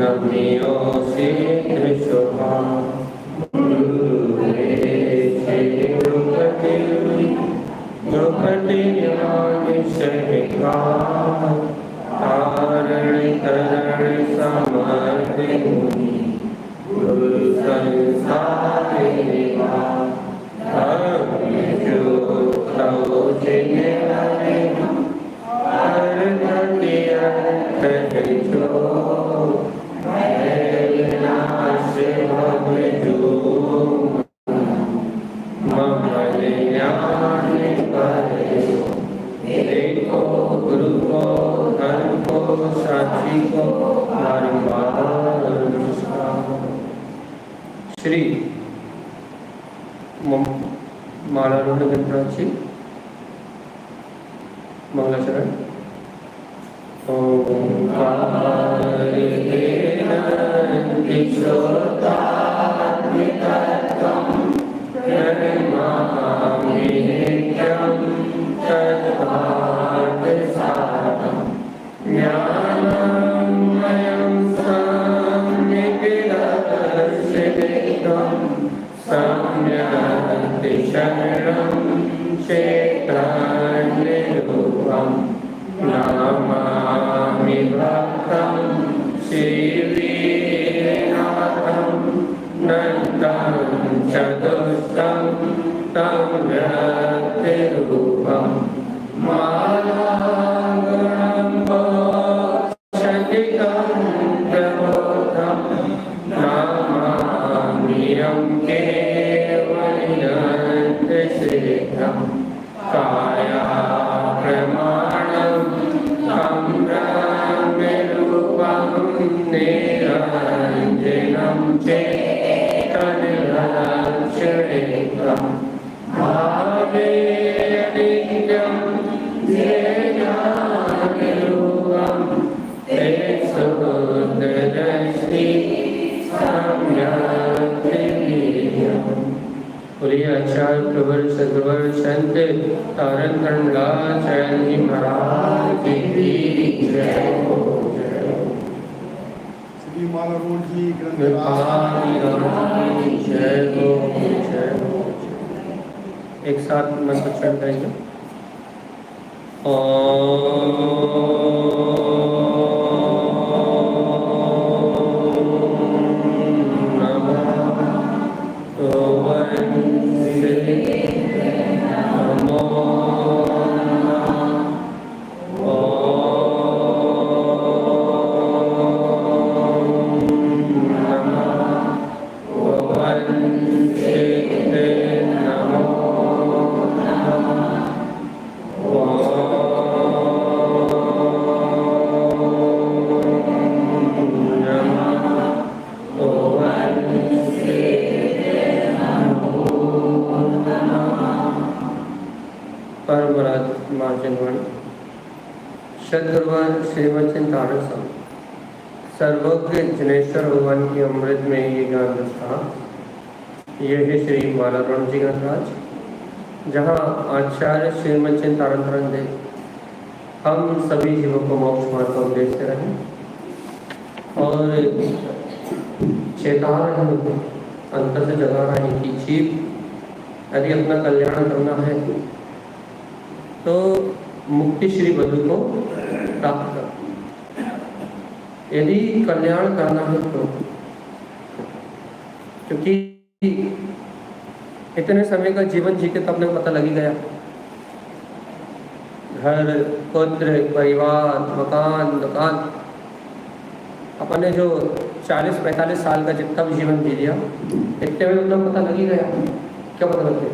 नमियो शीघ्र शुभा द्रौपदी सहिका तारण तरण समर्थ गुरु संसार गुरु को धर्म को साथी को श्री मालारूढ़ गंधराजी मंगलाचरण। नमामि भक्तं श्रीवीरनाथं नन्दं चतुष्टं तं व्यक्तिरूपं मालागुणं शतिकं प्रबोधं नमामि यं केवलयन्त्रशीघ्रं काया प्रमाणं तं ब्रह्मरूपं निरञ्जनं चेतनलक्षणिकं भावेयनित्यं ध्येयानुरूपं ते शुद्धदृष्टि सम्यक् बोलिए आचार्य प्रवर सदवर संत तारण कंडलाचार्य जी महाराज की जय हो। श्री मालारूढ़ जी जय हो जय हो। एक साथ मंत्रोच्चारण करेंगे। श्रीमचिंतारण सर्वज्ञ जनेश्वर भगवान की अमृत में ये ज्ञान रखा। ये है श्री मालारूढ़ जी गणराज, जहाँ आचार्य श्रीमचिंतारण देव हम सभी जीवों को मोक्ष मार्ग का उपदेश दे रहे हैं और चेतावनी अंतर से जगा रहे हैं कि जीव यदि अपना कल्याण करना है तो मुक्ति श्री बधु को प्राप्त कर, यदि कल्याण करना है तो, क्योंकि इतने समय का जीवन जी के तो अपने को पता लग ही गया। घर पुत्र परिवार मकान दुकान, अपने जो 40-45 साल का जितना भी जीवन जी लिया इतने में अपना पता लग ही गया। क्या पता लग गया?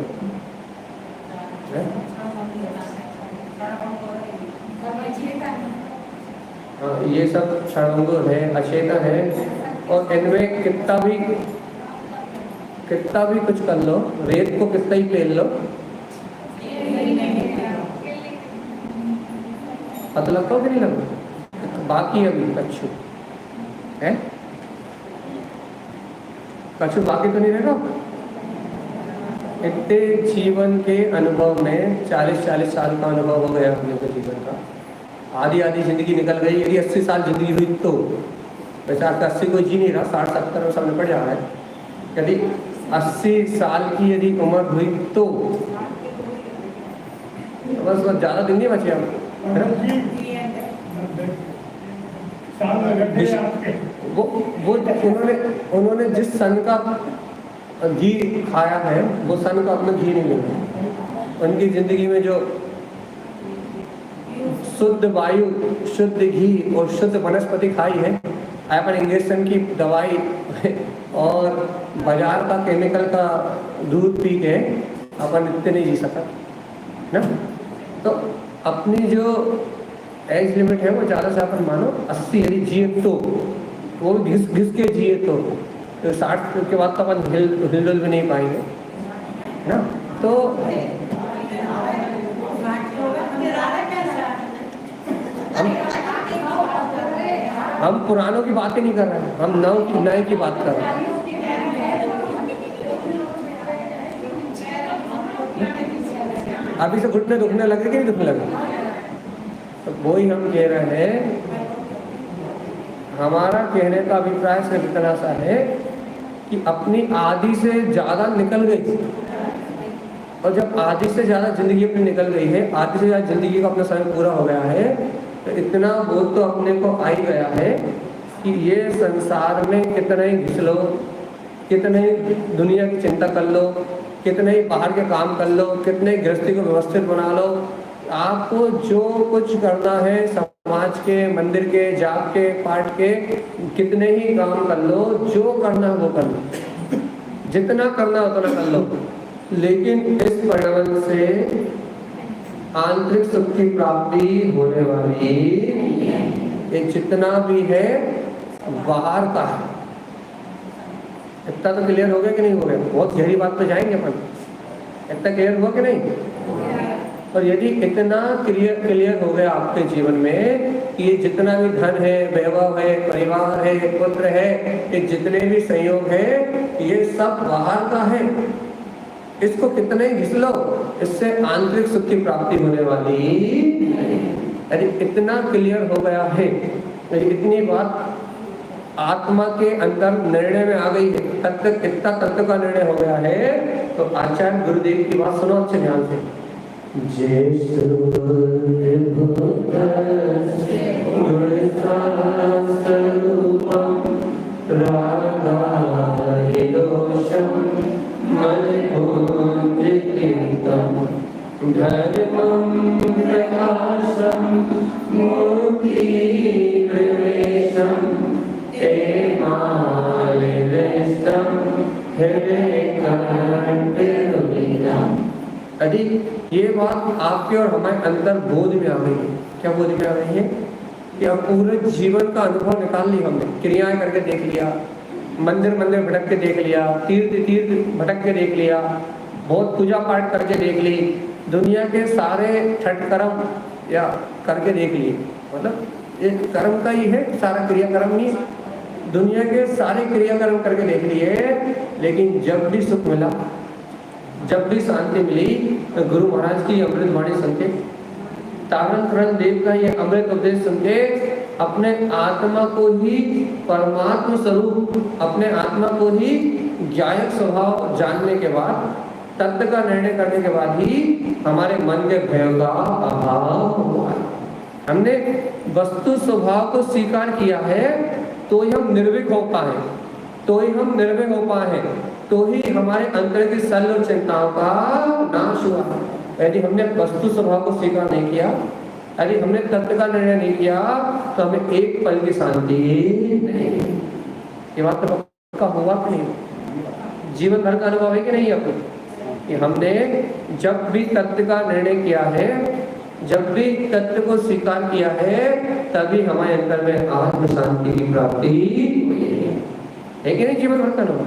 ये सब क्षणांग है, अचेतन है और इनमें कितना भी कुछ कर लो, रेत को कितना ही पेल लो, पता लगता हो कि नहीं लगता? बाकी अभी कच्छु है, कच्छु बाकी तो नहीं रहेगा। इतने जीवन के अनुभव में 40-40 साल का अनुभव हो गया अपने को जीवन का, आधी आधी जिंदगी निकल गई। यदि 80 साल जिंदगी हुई तो वैसे आज 80 कोई जी नहीं रहा, 60-70 में सब निपट जा रहा है। यदि 80 साल की यदि उम्र हुई तो बस ज़्यादा दिन नहीं बचे हम, है ना? वो उन्होंने जिस सन का घी खाया है वो सन का अपना घी नहीं मिला। उनकी जिंदगी में जो शुद्ध वायु, शुद्ध घी और शुद्ध वनस्पति खाई है, अपन इंजेक्शन की दवाई और बाजार का केमिकल का दूध पी के अपन इतने नहीं जी सकता ना। तो अपनी जो एज लिमिट है वो ज़्यादा से अपन मानो 80 यदि जिए तो, वो घिस के जिए तो 60 के बाद तो अपन हिल भी नहीं पाएंगे ना। तो हम पुरानों की बात ही नहीं कर रहे हैं, हम नए की बात कर रहे हैं। अभी से घुटने दुखने लगे कि नहीं दुखने लगे? तो वही हम कह रहे हैं, हमारा कहने का अभिप्राय सिर्फ इतना सा है कि अपनी आदि से ज़्यादा निकल गई, और जब आदि से ज़्यादा जिंदगी अपनी निकल गई है, आदि से ज़्यादा जिंदगी का अपना समय पूरा हो गया है, तो इतना बोध तो अपने को आ ही गया है कि ये संसार में कितना ही घिस लो, कितने ही दुनिया की चिंता कर लो, कितने ही बाहर के काम कर लो, कितने गृहस्थी को व्यवस्थित बना लो, आपको जो कुछ करना है समाज के, मंदिर के, जाप के, पाठ के, कितने ही काम कर लो, जो करना है वो कर लो, जितना करना उतना कर लो, लेकिन इस परिणाम से आंतरिक सुख की प्राप्ति होने वाली ये जितना भी है बाहर का है। इतना तो क्लियर हो गया कि नहीं हो गया? बहुत गहरी बात पे जाएंगे अपन। इतना क्लियर हुआ कि नहीं? और यदि इतना क्लियर हो गया आपके जीवन में कि ये जितना भी धन है, वैभव है, परिवार है, पुत्र है, ये जितने भी संयोग है, ये सब बाहर का है, इसको कितने ही घिस लो, इससे आंतरिक सुख की प्राप्ति होने वाली। यदि इतना क्लियर हो गया है, इतनी बात आत्मा के अंदर निर्णय में आ गई है, इतना तत्व का निर्णय हो गया है, तो आचार्य गुरुदेव की बात सुनो अच्छे ध्यान से। यदि ये बात आपके और हमारे अंदर बोध में आ गई है, क्या बोध में आ गई है कि अब पूरे जीवन का अनुभव निकाल लिया हमने, क्रियाएं करके देख लिया, मंदिर भटक के देख लिया, तीर्थ भटक के देख लिया, बहुत पूजा पाठ करके देख ली, दुनिया के सारे छठ कर्म या करके देख लिए, मतलब ये कर्म का ही है, सारा क्रियाकर्म नहीं है, दुनिया के सारे क्रियाकर्म करके देख लिए, लेकिन जब भी सुख मिला, जब भी शांति मिली, तो गुरु महाराज की अमृत वाणी सुन के, तारण देव का ये अमृत उपदेश सुन के, अपने आत्मा को ही परमात्मा स्वरूप, अपने आत्मा को ही ज्ञायक स्वभाव जानने के बाद, तत्व का निर्णय करने के बाद ही हमारे मन के भय का अभाव हुआ। हमने वस्तु स्वभाव को स्वीकार किया है तो ही हम निर्भीक हो पाए, तो ही हम निर्भय हो पाए, तो ही हमारे अंतर की सल और चिंताओं का नाश हुआ। यदि हमने वस्तु स्वभाव को स्वीकार नहीं किया, यदि हमने तत्व का निर्णय नहीं किया, तो हमें एक पल की शांति नहीं। ये बात तो पक्का हुआ कि नहीं? जीवन भर का अनुभव है कि नहीं आपको कि हमने जब भी तत्व का निर्णय किया है, जब भी तत्व को स्वीकार किया है, तभी हमारे अंदर में आत्म शांति की प्राप्ति है कि नहीं? जीवन भर का अनुभव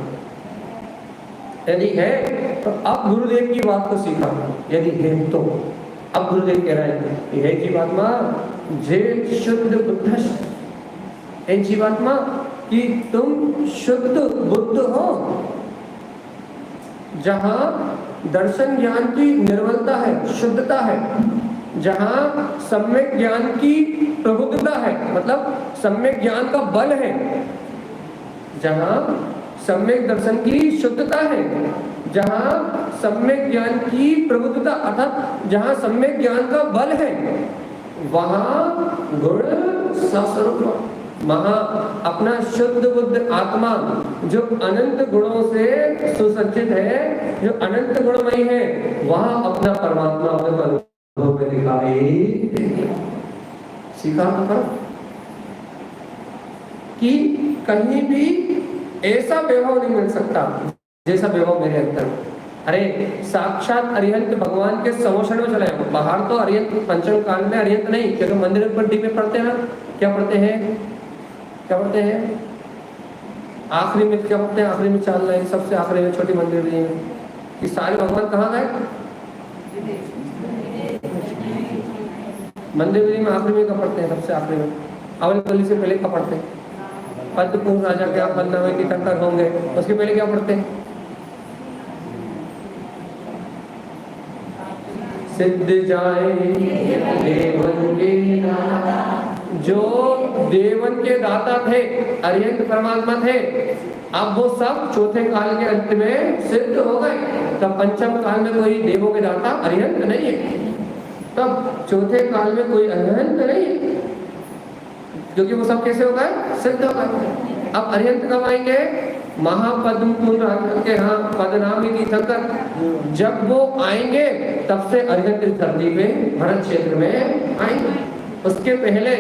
यदि है तो अब गुरुदेव की बात को स्वीकारना, यदि है तो अब गुरुदेव कह रहे हैं हे जीवात्मा, जे शुद्ध बुद्ध, हे जीवात्मा कि तुम शुद्ध बुद्ध हो, जहां दर्शन ज्ञान की निर्मलता है, शुद्धता है, जहां सम्यक ज्ञान की प्रबुद्धता है, मतलब सम्यक ज्ञान का बल है, जहां सम्यक दर्शन की शुद्धता है, जहां सम्यक ज्ञान की प्रबुद्धता अर्थात जहां सम्यक ज्ञान का बल है, वहां गुण सस्वरूप वहां अपना शुद्ध बुद्ध आत्मा जो अनंत गुणों से सुसज्जित है, जो अनंत गुणमयी है, वहां अपना परमात्मा अपने अनुभव में दिखाई सीखा तो कि कहीं भी ऐसा वैभव नहीं मिल सकता जैसा वैभव मेरे अंदर। अरे साक्षात अरिहंत भगवान के समोषण में चले, बाहर तो अरिहंत पंचम काल में अरिहंत नहीं, क्योंकि मंदिर में पट्टी में पढ़ते हैं, क्या पढ़ते हैं, क्या पढ़ते हैं, आखिरी में क्या पढ़ते हैं, आखिरी में चाल रहे, सबसे आखिरी में छोटी मंदिर में कि सारे भगवान कहाँ गए, मंदिर में आखिरी में क्या पढ़ते हैं, सबसे आखिरी में अवल कली से पहले क्या पढ़ते हैं, पद्मपुर राजा क्या बनना में तीर्थंकर होंगे, उसके पहले क्या पढ़ते हैं, सिद्ध जाए देवन के जो देवन के दाता थे, अरिहंत परमात्मा थे, अब वो सब चौथे काल के अंत में सिद्ध हो गए। तब पंचम काल में कोई देवों के दाता अरिहंत नहीं है, तब चौथे काल में कोई अरिहंत नहीं है, क्योंकि वो सब कैसे हो गए, सिद्ध हो गए। अब अरिहंत कब आएंगे, महापद्मपुर के यहाँ पद्मनामी तीर्थंकर जब वो आएंगे तब से अरिहंत धरती पे भरत क्षेत्र में आएंगे। उसके पहले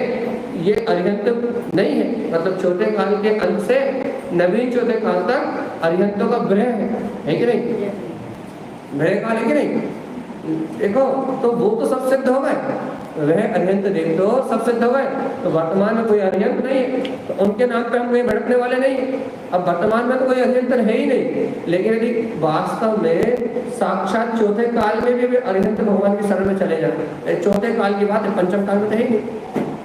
ये अरिहंत नहीं है, मतलब चौथे काल के अंत से नवीन चौथे काल तक अरिहंतों का ब्रह है कि नहीं, ब्रह काल है कि नहीं, देखो तो वो तो सब सिद्ध हो गए, वह अरिहंत देव तो सब सिद्ध हो गए, तो वर्तमान में कोई अरिहंत नहीं है, तो उनके नाम पे हम कहीं भटकने वाले नहीं। अब वर्तमान में तो कोई अरिहंत है ही नहीं, लेकिन यदि वास्तव में साक्षात चौथे काल में भी अरिहंत भगवान की शरण में चले जाते, चौथे काल की बात है, पंचम काल में तो है ही नहीं।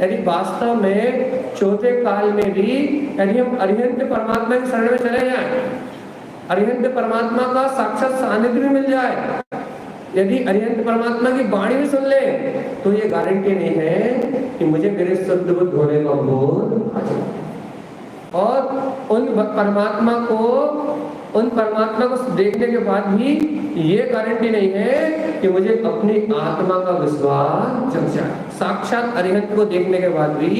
यदि वास्तव में चौथे काल में भी यदि हम अरिहंत परमात्मा की शरण में चले जाए, अरिहंत परमात्मा का साक्षात सानिध्य भी मिल जाए, यदि अरिहंत परमात्मा की वाणी भी सुन ले, तो ये गारंटी नहीं है कि मुझे मेरे शुद्ध बुद्ध होने का बोध आ जाए। और उन परमात्मा को देखने के बाद भी ये गारंटी नहीं है कि मुझे अपनी आत्मा का विश्वास जग जाए। साक्षात अरिहंत को देखने के बाद भी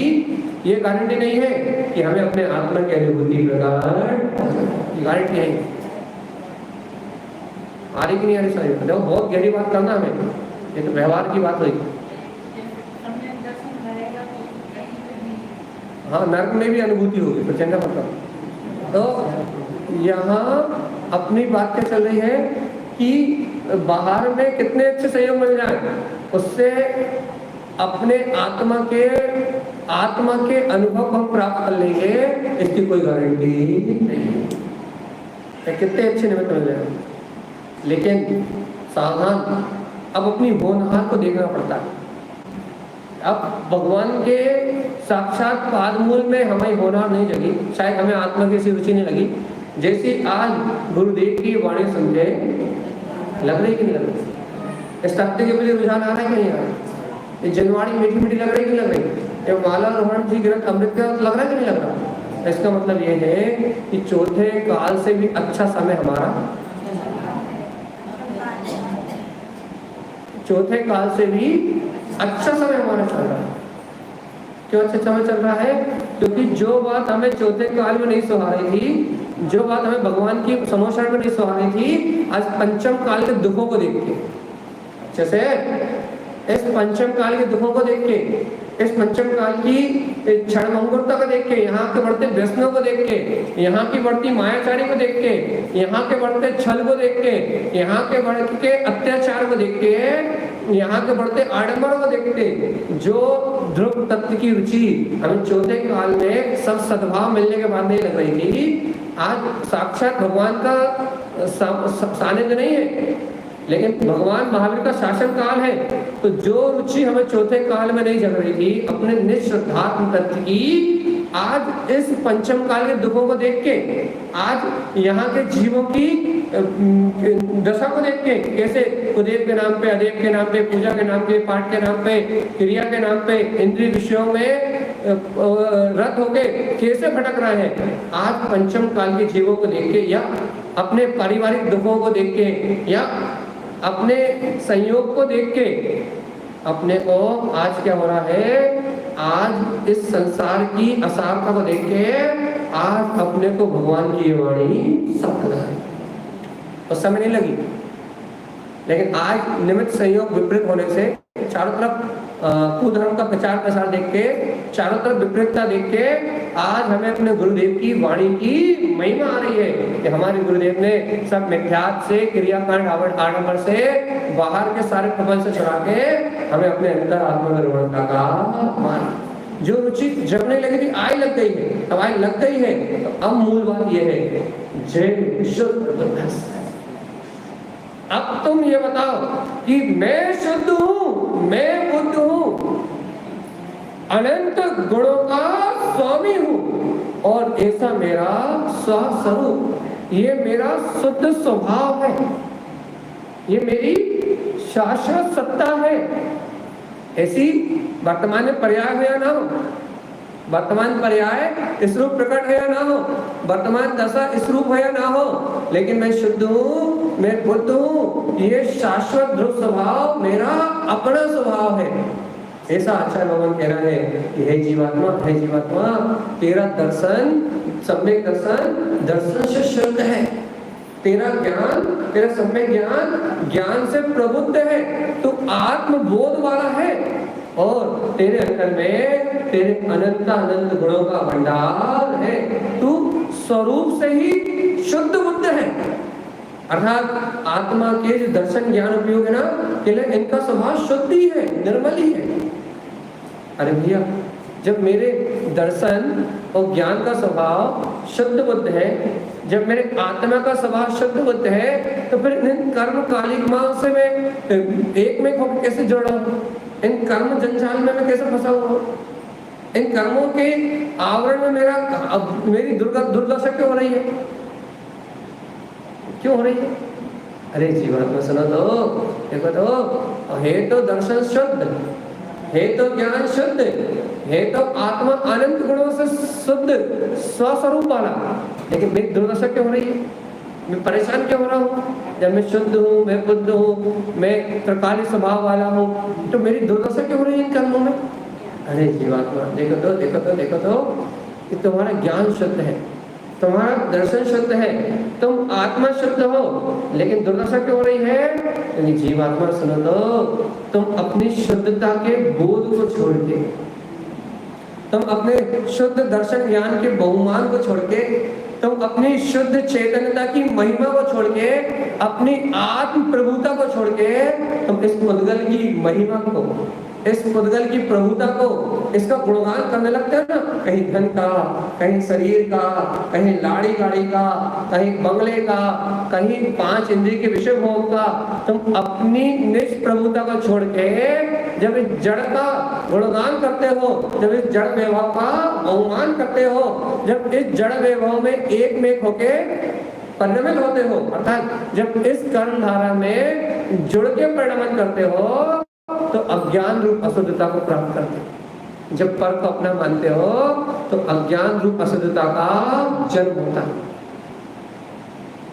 ये गारंटी नहीं है कि हमें अपने आत्मा की अनुभूति प्रकट, गारंटी नहीं। आ रही कि नहीं आ रही सारी? देखो बहुत गहरी बात करना हमें, ये तो व्यवहार की बात हुई। हाँ, नर्क में भी अनुभूति होगी, तो चिंता मत करो। तो यहाँ अपनी बात क्या चल रही है कि बाहर में कितने अच्छे सहयोग मिल जाए, उससे अपने आत्मा के अनुभव को हम प्राप्त कर लेंगे, इसकी कोई गारंटी नहीं है। कितने अच्छे निमित्त मिल जाए, लेकिन सावधान, अब अपनी होनहार को देखना पड़ता है। अब भगवान के साक्षात पादमूल में हमें होनहार नहीं जगी, शायद हमें आत्मा की ऐसी रुचि नहीं लगी जैसी आज गुरुदेव की वाणी सुनते लग रही कि नहीं लग रही, इस तथ्य के प्रति रुझान आ रहा है कि नहीं आ रहा है, ये जनवाणी मीठी मीठी लग रही कि लग रही, ये माला रोहन जी ग्रंथ अमृत का लग रहा है कि नहीं लग रहा। इसका मतलब ये है कि चौथे काल से भी अच्छा समय हमारा, चौथे काल से भी अच्छा समय हमारा चल रहा है। क्यों अच्छा समय चल रहा है? क्योंकि जो बात हमें चौथे काल में नहीं सुहा रही थी, जो बात हमें भगवान की समोषण में नहीं सुहा रही थी, आज पंचम काल के दुखों को देख के, जैसे इस पंचम काल के दुखों को देख के, इस पंचम काल की क्षण मंगुरता को देख के, यहाँ के बढ़ते व्यसनों को देख के, यहाँ की बढ़ती मायाचारी को देख के, यहाँ के बढ़ते छल को देख के, यहाँ के बढ़ के अत्याचार को देख के, यहाँ के बढ़ते आडंबरों को देख के, जो ध्रुव तत्व की रुचि हमें चौथे काल में सब सद्भाव मिलने के बाद नहीं लग रही थी, आज साक्षात भगवान का सानिध्य नहीं है, लेकिन भगवान महावीर का शासन काल है। तो जो रुचि हमें चौथे काल में नहीं जग रही थी अपने निश्चुद्धात्म तत्व की, आज इस पंचम काल के दुखों को देख के, आज यहाँ के जीवों की दशा को देख के, कैसे उदेव के नाम पे, अदेव के नाम पे, पूजा के नाम पे, पाठ के नाम पे, क्रिया के नाम पे, इंद्रिय विषयों में रत होके कैसे भटक रहे हैं। आज पंचम काल के जीवों को देख के या अपने पारिवारिक दुखों को देख के या अपने संयोग को देख के अपने को आज क्या हो रहा है, आज इस संसार की असारता को देख के आज अपने को भगवान की वाणी सब लगा है। उस समय नहीं लगी, लेकिन आज निमित्त संयोग विपरीत होने से चारों तरफ कुधर्म का प्रचार प्रसार देख के, चारों तरफ विपरीतता देख के आज हमें अपने गुरुदेव की वाणी की महिमा आ रही है कि हमारे गुरुदेव ने सब मिथ्यात से, क्रियाकांड आडंबर से, बाहर के सारे प्रबंध से छुड़ा के हमें अपने अंदर आत्मनिर्भरता का मान, जो रुचि जगने लगी थी आई लग गई है, अब आई लग गई है। तो अब मूल बात यह है, जय शुद्ध। अब तुम ये बताओ कि मैं शुद्ध हूं, मैं बुद्ध हूं, अनंत गुणों का स्वामी हूं और ऐसा मेरा स्वस्वरूप, ये मेरा शुद्ध स्वभाव है, ये मेरी शाश्वत सत्ता है। ऐसी वर्तमान में पर्याय हो या ना हो, वर्तमान पर्याय इस रूप प्रकट है या ना हो, वर्तमान दशा इस रूप है या ना हो, लेकिन मैं शुद्ध हूँ, मैं बुद्ध हूँ, ये शाश्वत ध्रुव स्वभाव मेरा अपना स्वभाव है। ऐसा आचार्य भगवान कह रहा है कि हे जीवात्मा, हे जीवात्मा, तेरा दर्शन, सम्यक दर्शन, दर्शन से शुद्ध है। तेरा ज्ञान, तेरा सम्यक ज्ञान, ज्ञान से प्रबुद्ध है, तू आत्मबोध वाला है और तेरे अंदर में तेरे अनंत अनंत गुणों का भंडार है, तू स्वरूप से ही शुद्ध बुद्ध है। अर्थात आत्मा के जो दर्शन ज्ञान उपयोग है ना, के लिए इनका स्वभाव शुद्ध ही है, निर्मल ही है। अरे भैया, जब मेरे दर्शन और ज्ञान का स्वभाव शुद्ध बुद्ध है, जब मेरे आत्मा का स्वभाव शुद्ध बुद्ध है, तो फिर इन कर्म कालिकमां से मैं एक में होकर कैसे जोड़ा हूं? इन कर्म जंजाल में मैं कैसे फंसा हुआ हूं? इन कर्मों के आवरण में मेरी दुर्दशा क्यों हो रही है? क्यों हो रही है? अरे जीवात्मा सुनो तो, देखो तो, हे तो दर्शन शुद्ध, हे तो ज्ञान शुद्ध, हे तो आत्मा अनंत गुणों से शुद्ध स्वस्वरूप वाला, लेकिन मेरी दुर्दशा क्यों हो रही है? मैं परेशान क्यों हो रहा हूँ? जब मैं शुद्ध हूँ, मैं बुद्ध हूँ, मैं त्रिकाली स्वभाव वाला हूँ, तो मेरी दुर्दशा क्यों हो रही है इन कर्मों में? अरे जीवात्मा, देखो तो, देखो तो, देखो तो, कि तुम्हारा ज्ञान शुद्ध है, तुम्हारा दर्शन शुद्ध है, तुम आत्मा शुद्ध हो, लेकिन दुर्दशा क्यों हो रही है? यानी जीवात्मा सुनो तो, तुम अपनी शुद्धता के बोध को छोड़ के, तुम अपने शुद्ध दर्शन ज्ञान के बहुमान को छोड़ के, तुम अपनी शुद्ध चैतन्यता की महिमा को छोड़ के, अपनी आत्म प्रभुता को छोड़ के, तुम इस मुद्गल की महिमा को, इस मुद्गल की प्रभुता को, इसका गुणगान करने लगते हैं ना, कहीं धन का, कहीं शरीर का, कहीं लाड़ी गाड़ी का, कहीं बंगले का, कहीं 5 इंद्रिय के विषय भोग का। तुम अपनी निज प्रभुता को छोड़ के जब इस जड़ का गुणगान करते हो, जब इस जड़ वैभव का अवमान करते हो, जब इस जड़ वैभव में एक में होके परिणमित होते हो, अर्थात जब इस कर्म धारा में जुड़ के परिणमन करते हो, तो अज्ञान रूप अशुद्धता को प्राप्त करते हो। जब पर को अपना मानते हो, तो अज्ञान रूप अशुद्धता का जन्म होता है।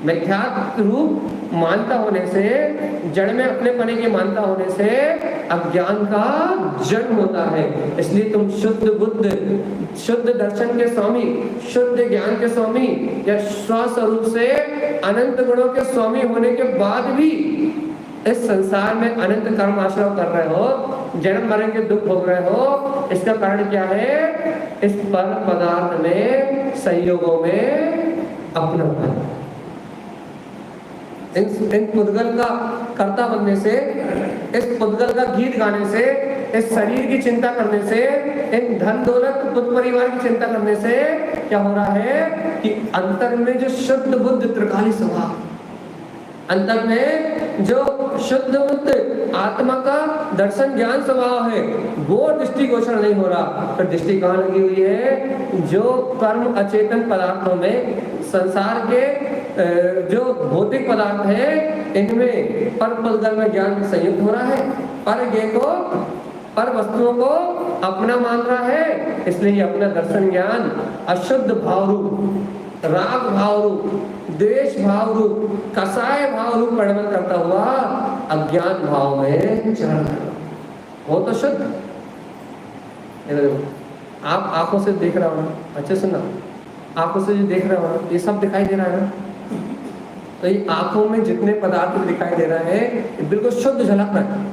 मिथ्यात्व रूप मानता होने से, जड़ में अपने पने की मानता होने से अज्ञान का जन्म होता है। इसलिए तुम शुद्ध बुद्ध, शुद्ध दर्शन के स्वामी, शुद्ध ज्ञान के स्वामी या स्वस्वरूप से अनंत गुणों के स्वामी होने के बाद भी इस संसार में अनंत कर्म आश्रय कर रहे हो, जन्म मरण के दुख भोग रहे हो। इसका कारण क्या है? इस पर पदार्थ में, संयोगों में अपनापन, इन पुद्गल का कर्ता बनने से, इस पुद्गल का गीत गाने से, इस शरीर की चिंता करने से, इन धन दौलत पुत्र परिवार की चिंता करने से क्या हो रहा है कि अंतर में जो शुद्ध बुद्ध त्रिकाली स्वभाव, अंतर में जो शुद्ध बुद्ध आत्मा का दर्शन ज्ञान स्वभाव है, वो दृष्टि गोचर नहीं हो रहा। तो दृष्टि कहाँ लगी हुई है? जो कर्म अचेतन पदार्थों में, संसार के जो भौतिक पदार्थ है इनमें पर पलगल में ज्ञान संयुक्त हो रहा है, पर ये को पर वस्तुओं को अपना मान रहा है, इसलिए अपना दर्शन ज्ञान अशुद्ध भाव रूप, राग भाव रूप, द्वेष भाव रूप, कसाय भाव रूप परिणमन करता हुआ अज्ञान भाव में चढ़ रहा। वो तो शुद्ध, आप आंखों से देख रहा हो ना, अच्छे सुनना, आंखों से जो देख रहा हो ना, ये सब दिखाई दे रहा है ना, तो ये आंखों में जितने पदार्थ दिखाई दे रहा है ये बिल्कुल शुद्ध झलक रहा है,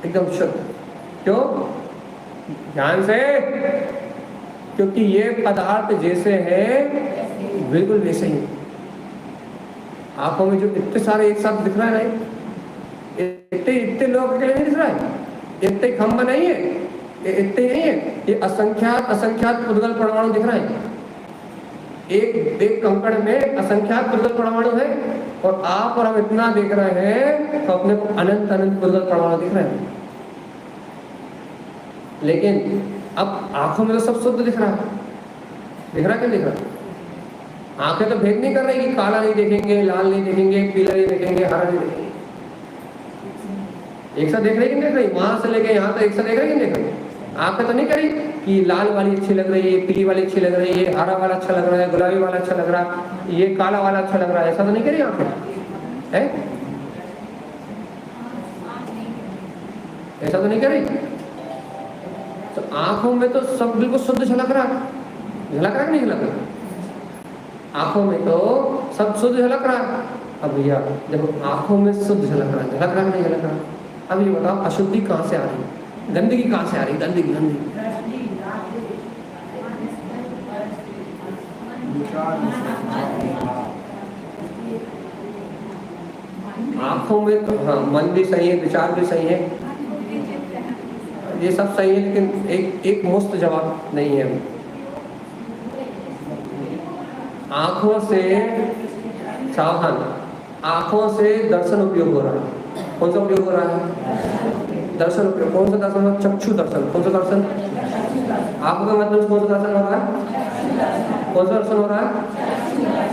एकदम शुद्ध। क्यों? ध्यान से, क्योंकि ये पदार्थ जैसे है बिल्कुल वैसे ही। आंखों में जो इतने सारे एक साथ दिख रहा है ना, इतने लोग अकेले नहीं दिख रहा है, इतने खंभ नहीं है, इतने नहीं है, ये असंख्यात पुद्गल परमाणु दिख रहा है। एक कंकड़ में असंख्यात पुद्गल परमाणु है और आप और हम इतना देख रहे हैं तो अपने को अनंत अनंत पुद्गल परमाणु दिख रहे हैं। लेकिन अब आंखों में तो सब शुद्ध दिख रहा है, दिख रहा, क्या दिख रहा? आंखें तो भेद नहीं कर रही कि काला नहीं देखेंगे, लाल नहीं देखेंगे, पीला नहीं देखेंगे, हरा नहीं देखेंगे। एक साथ देख रही कि नहीं देख रही? वहां से लेके यहाँ तक एक साथ देख रही कि नहीं देख रही? आंखें तो नहीं करी कि लाल वाली अच्छी लग रही है, पीली वाली अच्छी लग रही है, हरा वाला अच्छा लग रहा है, गुलाबी वाला अच्छा लग रहा है, ये काला वाला अच्छा लग रहा है, ऐसा तो नहीं करी आंखें है? ऐसा तो नहीं करी। तो आंखों में तो सब बिल्कुल शुद्ध झलक रहा है, झलक रहा है कि नहीं झलक रहा? आंखों में तो सब शुद्ध झलक रहा है। अब भैया जब आंखों में शुद्ध झलक रहा है, झलक रहा है नहीं झलक रहा? अब ये बताओ अशुद्धि कहाँ से आ रही है, गंदगी कहाँ से आ रही? गंदगी आंखों में तो हाँ, मन भी सही है, विचार भी सही है, ये सब सही है, लेकिन एक मुफ्त जवाब नहीं है। आंखों से सावधान, आंखों से दर्शन उपयोग हो रहा है। कौन सा उपयोग हो रहा है? दर्शन उपयोग। कौन सा दर्शन? चक्षु दर्शन। कौन सा दर्शन? आंखों का मतलब कौन सा दर्शन हो रहा है? कौन सा दर्शन हो रहा है?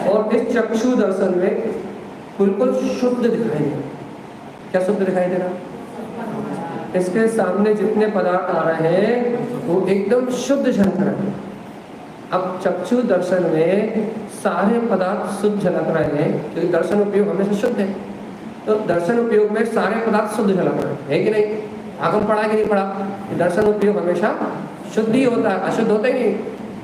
और इस चक्षु दर्शन में बिल्कुल शुद्ध दिखाई दे रहा। क्या शुद्ध दिखाई दे रहा? इसके सामने जितने पदार्थ आ रहे हैं वो एकदम शुद्ध झलक रहे हैं। अब चक्षु दर्शन में सारे पदार्थ शुद्ध झलक रहे हैं, क्योंकि दर्शन उपयोग हमेशा शुद्ध है, तो दर्शन उपयोग में सारे पदार्थ शुद्ध झलक रहे हैं कि नहीं? आगम पढ़ा कि नहीं पढ़ा? दर्शन उपयोग हमेशा शुद्ध ही होता है, अशुद्ध होता ही नहीं।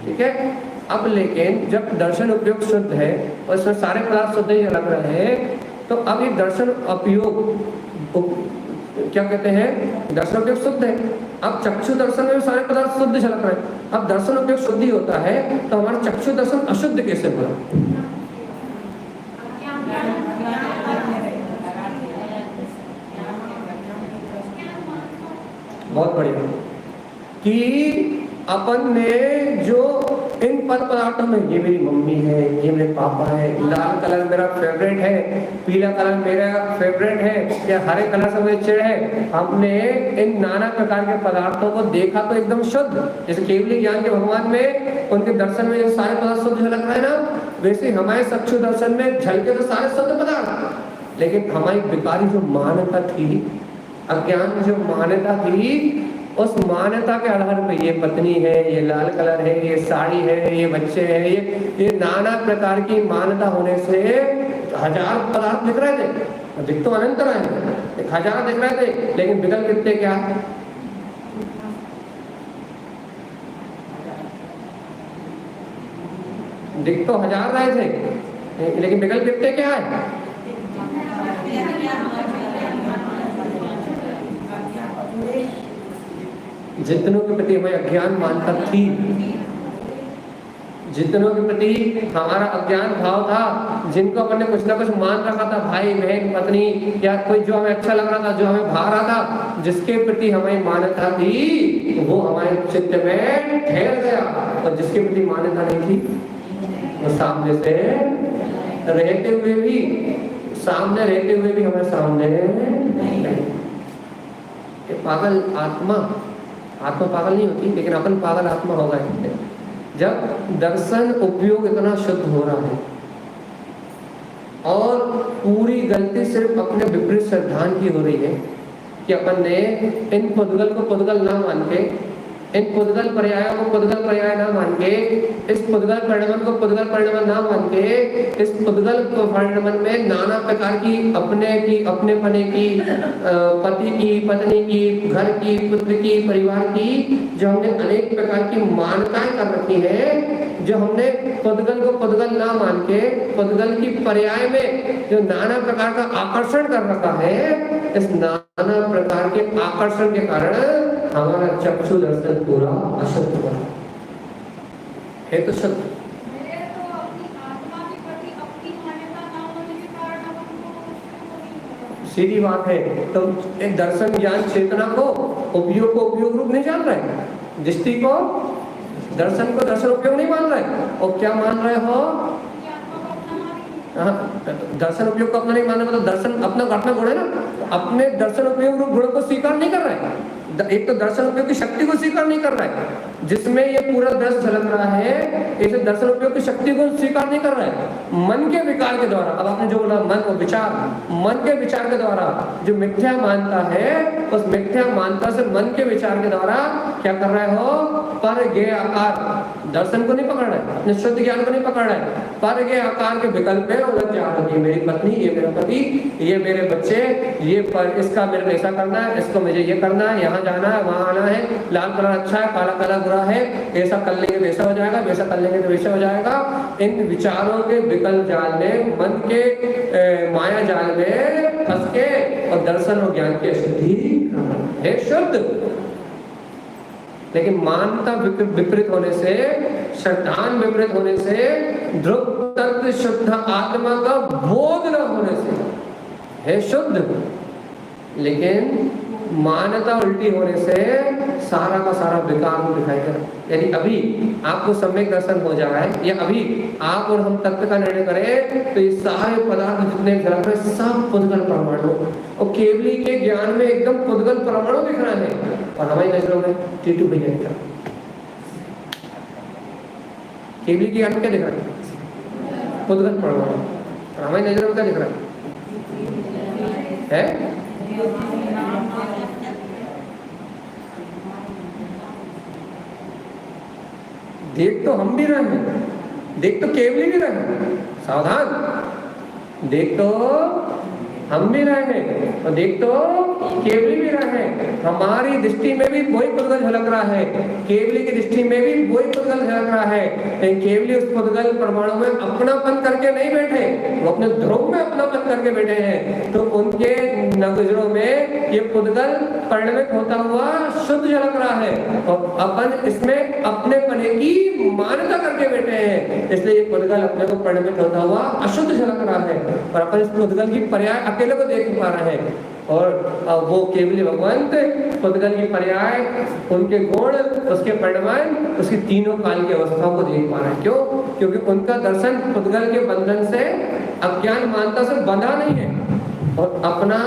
ठीक है। अब लेकिन जब दर्शन उपयोग शुद्ध है और इसमें सारे पदार्थ शुद्ध ही झलक रहे हैं, तो अब ये दर्शन उपयोग क्या कहते हैं? दर्शन उपयोग शुद्ध है। अब चक्षु दर्शन में सारे पदार्थ शुद्ध झलक रहे हैं। अब दर्शन उपयोग शुद्ध ही होता है, तो हमारा चक्षु दर्शन अशुद्ध कैसे हुआ? बहुत बढ़िया कि अपन ने जो इन पद पदार्थों में, ये मेरी मम्मी है, ये मेरे पापा है, लाल कलर मेरा फेवरेट है, पीला कलर मेरा फेवरेट है, या हरे कलर से मुझे चिढ़ है, हमने इन नाना प्रकार के पदार्थों को देखा तो एकदम शुद्ध। जैसे केवली ज्ञान के भगवान में उनके दर्शन में जो सारे पदार्थ शुद्ध झलक रहे हैं ना, वैसे हमारे चक्षु दर्शन में झलके तो सारे शुद्ध पदार्थ, लेकिन हमारी विकारी जो मान्यता थी, अज्ञान जो मान्यता थी, उस मान्यता के आधार पर ये पत्नी है, ये लाल कलर है, ये साड़ी है, ये बच्चे हैं, ये नाना प्रकार की मान्यता होने से हजार पदार्थ दिख रहे थे, दिख तो अनंत रहे थे, 1000 दिख रहे थे, लेकिन विकल्प कितने क्या? दिख तो 1000 रहे थे, लेकिन विकल्प कितने क्या है? जितनों के प्रति हमें अज्ञान मानता थी, जितनों के प्रति हमारा अज्ञान भाव था, जिनको अपन ने कुछ ना कुछ मान रखा था, भाई बहन पत्नी, या कोई जो हमें अच्छा लग रहा था, जो हमें भा रहा था, जिसके प्रति हमें मान्यता थी, वो हमारे चित्त में ठहर गया, और जिसके प्रति मान्यता नहीं थी वो सामने से रहते हुए भी, सामने रहते हुए भी हमारे सामने नहीं। पागल आत्मा पागल नहीं होती, लेकिन अपन पागल आत्मा हो गए। जब दर्शन उपयोग इतना शुद्ध हो रहा है और पूरी गलती सिर्फ अपने विपरीत सिद्धांत की हो रही है कि अपन ने इन पुद्गल को पुद्गल ना मान के, इन पुद्गल पर्यायों को पुद्गल पर्याय ना मान के, इस पुद्गल परिणमन को पुद्गल परिणमन ना मान के, इस पुद्गल परिणमन में नाना प्रकार की अपने पने की, पति की, पत्नी की, घर की, पुत्र की, परिवार की, जो हमने अनेक प्रकार की मान्यताएं कर रखी है, जो हमने पुद्गल को पुद्गल ना मान के पुद्गल की पर्याय में जो नाना प्रकार का आकर्षण कर रखा है, इस नाना प्रकार के आकर्षण के कारण हमारा चक्षु दर्शन पूरा अशुद्ध हुआ है। तो शुद्ध सीधी बात है। तो एक दर्शन ज्ञान चेतना को उपयोग रूप नहीं जान रहे, दृष्टि को दर्शन उपयोग नहीं मान रहे, और क्या मान रहे हो? दर्शन उपयोग को अपना नहीं मानना मतलब दर्शन अपना गुण है ना, अपने दर्शन उपयोग रूप गुण को स्वीकार नहीं कर रहा है। एक तो दर्शन उपयोग की शक्ति को स्वीकार नहीं कर रहा है, जिसमें ये पूरा दृश्य झलक रहा है, इसे दर्शन उपयोग की शक्ति को स्वीकार नहीं कर रहा है। मन के विकार के द्वारा, अब आपने जो बोला मन और विचार, मन के विचार के द्वारा जो मिथ्या मानता है, उस मिथ्या मानता से मन के विचार के द्वारा क्या कर रहे हो? पर गे आकार दर्शन को नहीं पकड़ रहा है, शुद्ध ज्ञान को नहीं पकड़ रहा है, पर गे आकार के विकल्प में उलझ जा रही है। मेरी पत्नी, ये मेरा पति, ये मेरे बच्चे, ये पर इसका मेरे को ऐसा करना है, इसको मुझे ये करना है, यहाँ जाना है, वहाँ आना है, लाल कलर अच्छा है, काला कलर बुरा है, ऐसा कर लेंगे तो ऐसा हो जाएगा, वैसा कर लेंगे तो वैसा हो जाएगा। इन विचारों के विकल्प जाल में, मन के माया जाल में फंस के और दर्शन और ज्ञान की अशुद्धि है शुद्ध। लेकिन मानता विपरीत होने से, श्रद्धान विपरीत होने से, ध्रुव तत्व शुद्ध आत्मा का बोध न होने से है शुद्ध। लेकिन मान्यता उल्टी होने से सारा का सारा बेकार को दिखाई दे रहा। यदि अभी आपको सम्यक दर्शन हो जाए, या अभी आप और हम तत्व का निर्णय करें, तो ये सारे पदार्थ जितने झलक रहे सब पुद्गल परमाणु, और केवली के ज्ञान में एकदम पुद्गल परमाणु दिख रहा है, और हमारी नजरों में टीटू भैया दिख रहा है। केवली के ज्ञान में क्या दिख रहा है? पुद्गल परमाणु। और हमारी नजरों में क्या दिख रहा है? देख तो हम भी रहे हैं, देख तो केवली भी रहे हैं, सावधान, देख तो हम भी रहे हैं और देख तो केवली भी रहे हैं। हमारी दृष्टि में भी वही पुद्गल झलक रहा है, केवली की दृष्टि में भी वही पुद्गल झलक रहा है, लेकिन केवली उस पुद्गल परमाणु में अपनापन करके नहीं बैठे, वो अपने ध्रुव में अपनापन करके बैठे हैं। तो उनके नजरों में ये पुद्गल परिणमित होता हुआ शुद्ध झलक रहा है, और अपन इसमें अपने पने की मान्यता करके बैठे हैं, इसलिए ये पुद्गल अपने को परिणमित होता हुआ अशुद्ध झलक रहा है, और अपन इस पुद्गल की पर्याय अकेले को देख पा रहे हैं। और वो केवली भगवंत पुद्गल की पर्याय, उनके गुण, उसके परिणाम, उसकी तीनों काल की अवस्थाओं को देख पा रहे हैं। क्यों? क्योंकि उनका दर्शन पुद्गल के बंधन से, अज्ञान मानता से बंधा नहीं है, और अपना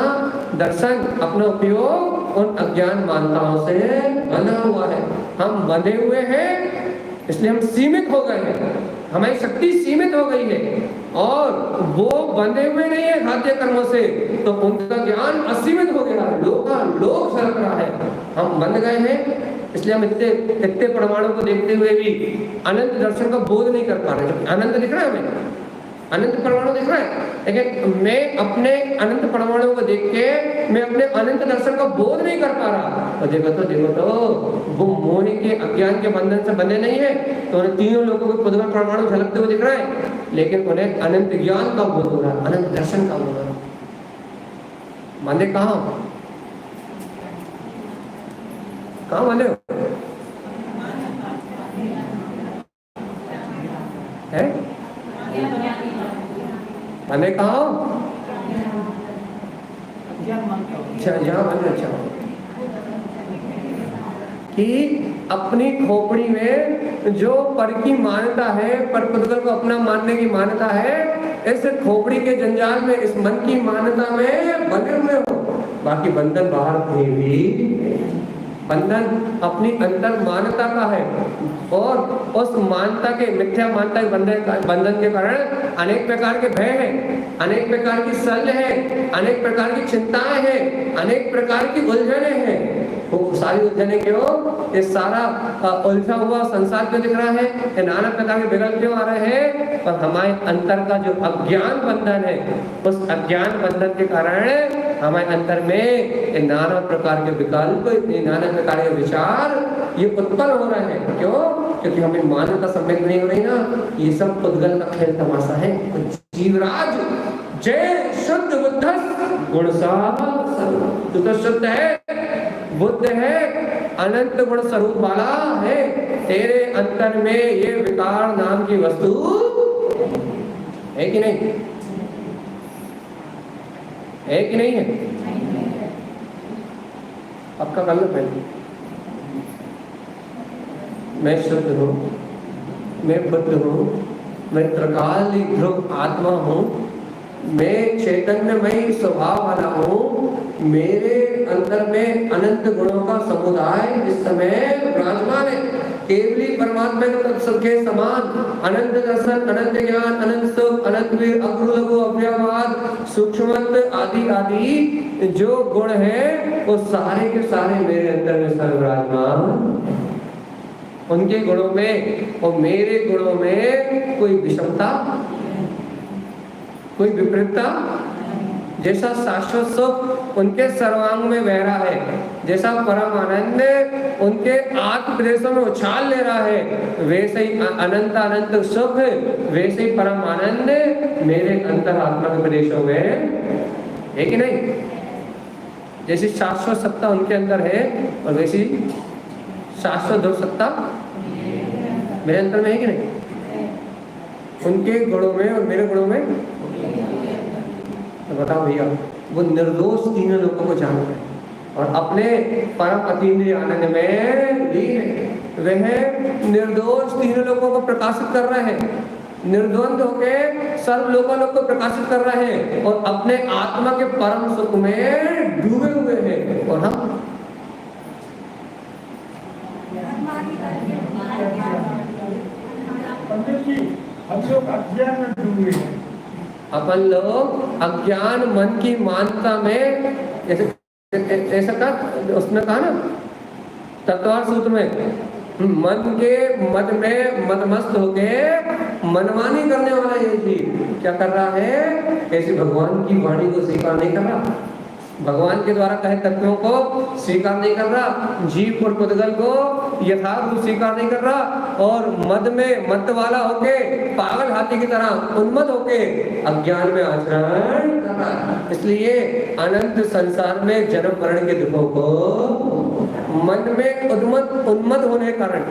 दर्शन, अपना उपयोग उन अज्ञान मानताओं से बंधा हुआ है। हम बंधे हुए हैं, इसलिए हम सीमित हो गए हैं, हमारी शक्ति सीमित हो गई है, और वो बंधे हुए नहीं है खाद्य कर्मों से, तो उनका ज्ञान असीमित हो गया, लोक सरक रहा है। हम बंध गए हैं, इसलिए हम इतने परमाणु को देखते हुए भी अनंत दर्शन का बोध नहीं कर पा रहे। अनंत दिख रहा है हमें, अनंत परमाणु दिख रहा है, लेकिन मैं अपने अनंत परमाणु को देख के मैं अपने अनंत दर्शन का बोध नहीं कर पा रहा। और देखो तो वो मोह के अज्ञान के बंधन से बंधे नहीं है, तो उन्हें तीनों लोगों को पुद्गल परमाणु झलकते हुए दिख रहा है, लेकिन उन्हें अनंत ज्ञान का बोध हो रहा है, अनंत दर्शन का बोध हो रहा है। बंधे कहाँ बंधे हो? है बंधे कहाँ? यहाँ बंधे। अच्छा, कि अपनी खोपड़ी में जो पर की मान्यता है, पर पुद्गल को अपना मानने की मान्यता है, इस खोपड़ी के जंजाल में, इस मन की मान्यता में बंधे हुए हो, बाकी बंधन बाहर कहीं भी। बंधन अपनी अंतर मान्यता का है, और उस मान्यता के, मिथ्या मान्यता के बंधन के कारण अनेक प्रकार के भय हैं, अनेक प्रकार की शल्य है, अनेक प्रकार की चिंताएं हैं, अनेक प्रकार की उलझने हैं। वो सारी उलझने क्यों? ये सारा उलझा हुआ संसार क्यों दिख रहा है? ये नाना प्रकार के विकल्प क्यों आ रहे हैं? और हमारे अंतर का जो अज्ञान बंधन है, उस अज्ञान बंधन के कारण हमारे अंतर में नाना प्रकार के विकल्प, नाना प्रकार के विचार ये उत्पन्न हो रहे हैं। क्यों? क्योंकि हमें मान्यता सम्यक नहीं हो रही ना। ये सब पुद्गल का खेल तमाशा है। जीवराज जय शुद्ध बुद्ध गुण तू तो शुद्ध है, बुद्ध है, अनंत गुण स्वरूप वाला है। तेरे अंतर में ये विकार नाम की वस्तु है कि नहीं? है कि नहीं है? आपका कल पहले मैं शुद्ध हूँ, मैं बुद्ध हूँ, मैं त्रिकाल ध्रुव आत्मा हूँ, मैं चैतन्यमय स्वभाव वाला हूँ, मेरे अंदर में अनंत गुणों का समुदाय इस समय विराजमान है। केवली परमात्मा के समान अनंत दर्शन, अनंत ज्ञान, अनंत सुख, अनंत वीर, अग्र लघु अव्ययवाद, सूक्ष्मत्व आदि आदि जो गुण है वो सारे के सारे मेरे अंदर में सर्वविराजमान। उनके गुणों में और मेरे गुणों में कोई विषमता, कोई विपरीतता। जैसा शाश्वत सुख उनके सर्वांग में बह रहा है, जैसा परम आनंद उनके आत्म प्रदेशों में उछाल ले रहा है, वैसे ही अनंत अनंत सुख, वैसे ही परम आनंद मेरे अंतर आत्मा के प्रदेशों में है कि नहीं? जैसी शाश्वत सत्ता उनके अंदर है और वैसी शाश्वत ध्रुव सत्ता मेरे अंदर में है कि नहीं? उनके गुणों में और मेरे गुणों में। तो बताओ भैया, वो निर्दोष तीनों लोगों को जान रहे हैं और अपने परम अतीन्द्रिय आनंद में लीन है। वह निर्दोष तीनों लोगों को प्रकाशित कर रहे हैं, निर्द्वंद होके सर्व लोकालोक को प्रकाशित कर रहे हैं और अपने आत्मा के परम सुख में डूबे हुए हैं। और हम लोग अज्ञान में डूबे हैं। अपन लोग अज्ञान मन की मान्यता में, जैसे ऐसा कहा उसने कहा ना तत्वार सूत्र में, मन के मद में मदमस्त होके मनमानी करने वाला ये जीव क्या कर रहा है? ऐसे भगवान की वाणी को स्वीकार नहीं कर रहा, भगवान के द्वारा कहे तत्वों को स्वीकार नहीं कर रहा, जीव और पुद्गल को यथार्थ स्वीकार नहीं कर रहा और मद में मत वाला होके पागल हाथी की तरह उन्मत्त होके अज्ञान में आचरण कर रहा है। इसलिए अनंत संसार में जन्म मरण के दुखों को मन में उन्मत्त होने के कारण,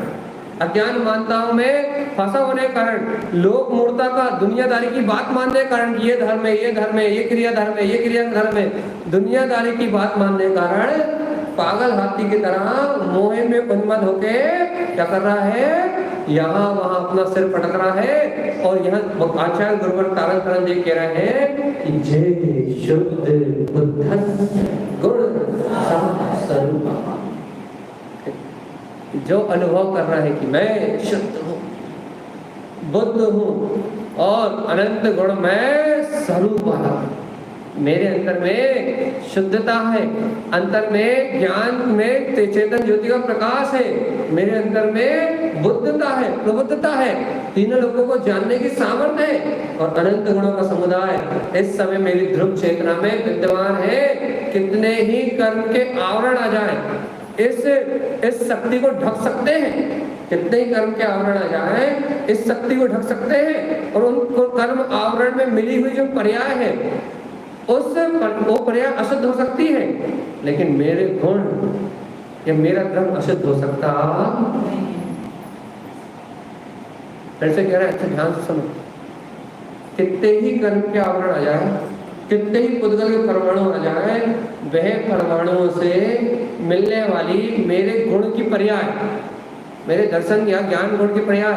अज्ञान मान्यताओं में फंसा होने के कारण, लोक मूर्ता का दुनियादारी की बात मानने के कारण, ये धर्म है, ये धर्म है, ये क्रिया धर्म है, ये क्रिया धर्म है, दुनियादारी की बात मानने के कारण पागल हाथी की तरह मोह में उन्मत्त होके क्या कर रहा है? यहाँ वहां अपना सिर पटक रहा है। और यहाँ आचार्य गुरुवर तारण तरन जी कह रहे हैं कि जय शुद्ध बुद्ध गुण स्वरूप, जो अनुभव कर रहा है कि मैं शुद्ध हूँ, बुद्ध हूँ और अनंत गुण में स्वरूप वाला हूँ, मेरे अंदर में शुद्धता है, अंतर में ज्ञान में चेतन ज्योति का प्रकाश है, मेरे अंदर में बुद्धता है, प्रबुद्धता है, तीनों लोगों को जानने की सामर्थ्य है और अनंत गुणों का समुदाय इस समय मेरी ध्रुव चेतना में विद्यमान है। कितने ही कर्म के आवरण आ जाए इस शक्ति को ढक सकते हैं, कितने ही कर्म के आवरण आ जाए इस शक्ति को ढक सकते हैं और उनको कर्म आवरण में मिली हुई जो पर्याय है वो पर्याय अशुद्ध हो सकती है, लेकिन मेरे गुण या मेरा धर्म अशुद्ध हो सकता। फिर से कह रहा है, अच्छा ध्यान से सुनो, कितने ही कर्म के आवरण आ जाए, कितने ही पुद्गल के परमाणु आ जाए, वह परमाणुओं से मिलने वाली मेरे गुण की पर्याय, मेरे दर्शन या ज्ञान गुण की पर्याय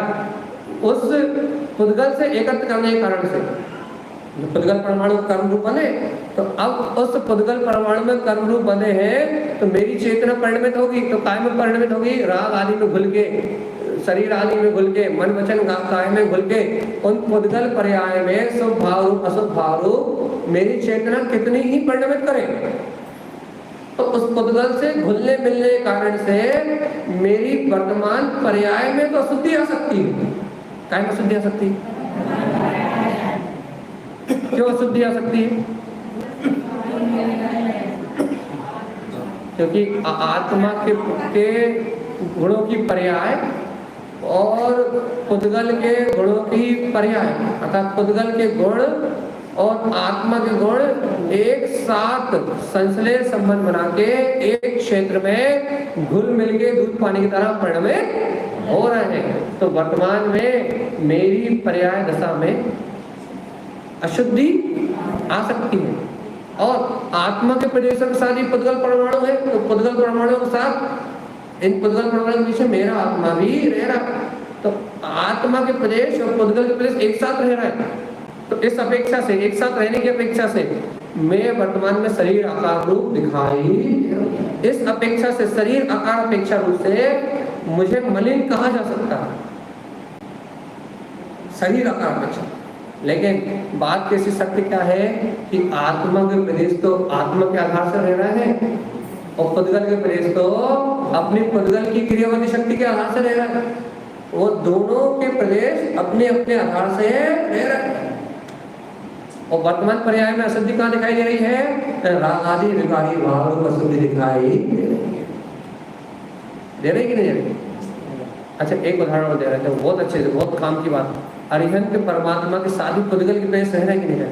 उस पुद्गल से एकत्र करने के कारण से जो पुद्गल परमाणु कर्म रूप बने, तो अब उस पुद्गल परमाणु में कर्म रूप बने हैं तो मेरी चेतना परिणमित होगी, तो काय में परिणमित होगी, राग आदि में घुल के, शरीर आदि में घुल के, मन वचन काय में घुल के, उन पुद्गल पर्याय में शुभ भाव रूप अशुभ भाव रूप मेरी चेतना कितनी ही परिणमित करे, तो उस पुद्गल से घुलने मिलने के कारण से मेरी वर्तमान पर्याय में तो अशुद्धि आ सकती है। काय में अशुद्धि आ सकती है? क्यों अशुद्धि आ सकती है? क्योंकि आत्मा के गुणों की पर्याय और पुद्गल के गुणों की पर्याय, अर्थात पुद्गल के गुण और आत्मा के गुण एक साथ संश्लेष संबंध बना के एक क्षेत्र में घुल मिल के दूध पानी की तरह परिणमित हो रहे हैं। तो वर्तमान में मेरी पर्याय दशा में अशुद्धि आ सकती है, और आत्मा के प्रदेशों के साथ ही पुद्गल परमाणु है, तो पुद्गल परमाणु के साथ इन पुद्गल परमाणु के पीछे मेरा आत्मा भी रह रहा है, तो आत्मा के प्रदेश और पुद्गल के प्रदेश एक साथ रह रहा है। तो इस अपेक्षा से, एक साथ रहने की अपेक्षा से मैं वर्तमान में शरीर आकार रूप दिखाई, इस अपेक्षा से शरीर आकार अपेक्षा रूप से मुझे मलिन कहा जा सकता है, शरीर आकार अपेक्षा। लेकिन बात कैसी सत्य क्या है कि आत्मा के प्रदेश तो आत्मा के आधार से रह रहा है, और पुद्गल के प्रदेश तो अपनी पुद्गल की क्रियावादी शक्ति के आधार से रह रहा है। वो दोनों के प्रदेश अपने अपने आधार से रह रहे हैं। और वर्तमान पर्याय में अशुद्धि कहाँ दिखाई दे रही है? राग आदि विकारी भाव रूप अशुद्धि दिखाई दे रही कि नहीं दे रही? अच्छा, एक उदाहरण और दे रहे थे, बहुत अच्छे से, बहुत काम की बात। अरिहंत परमात्मा के साधु पुद्गल के प्रदेश रह रहे कि नहीं रहे?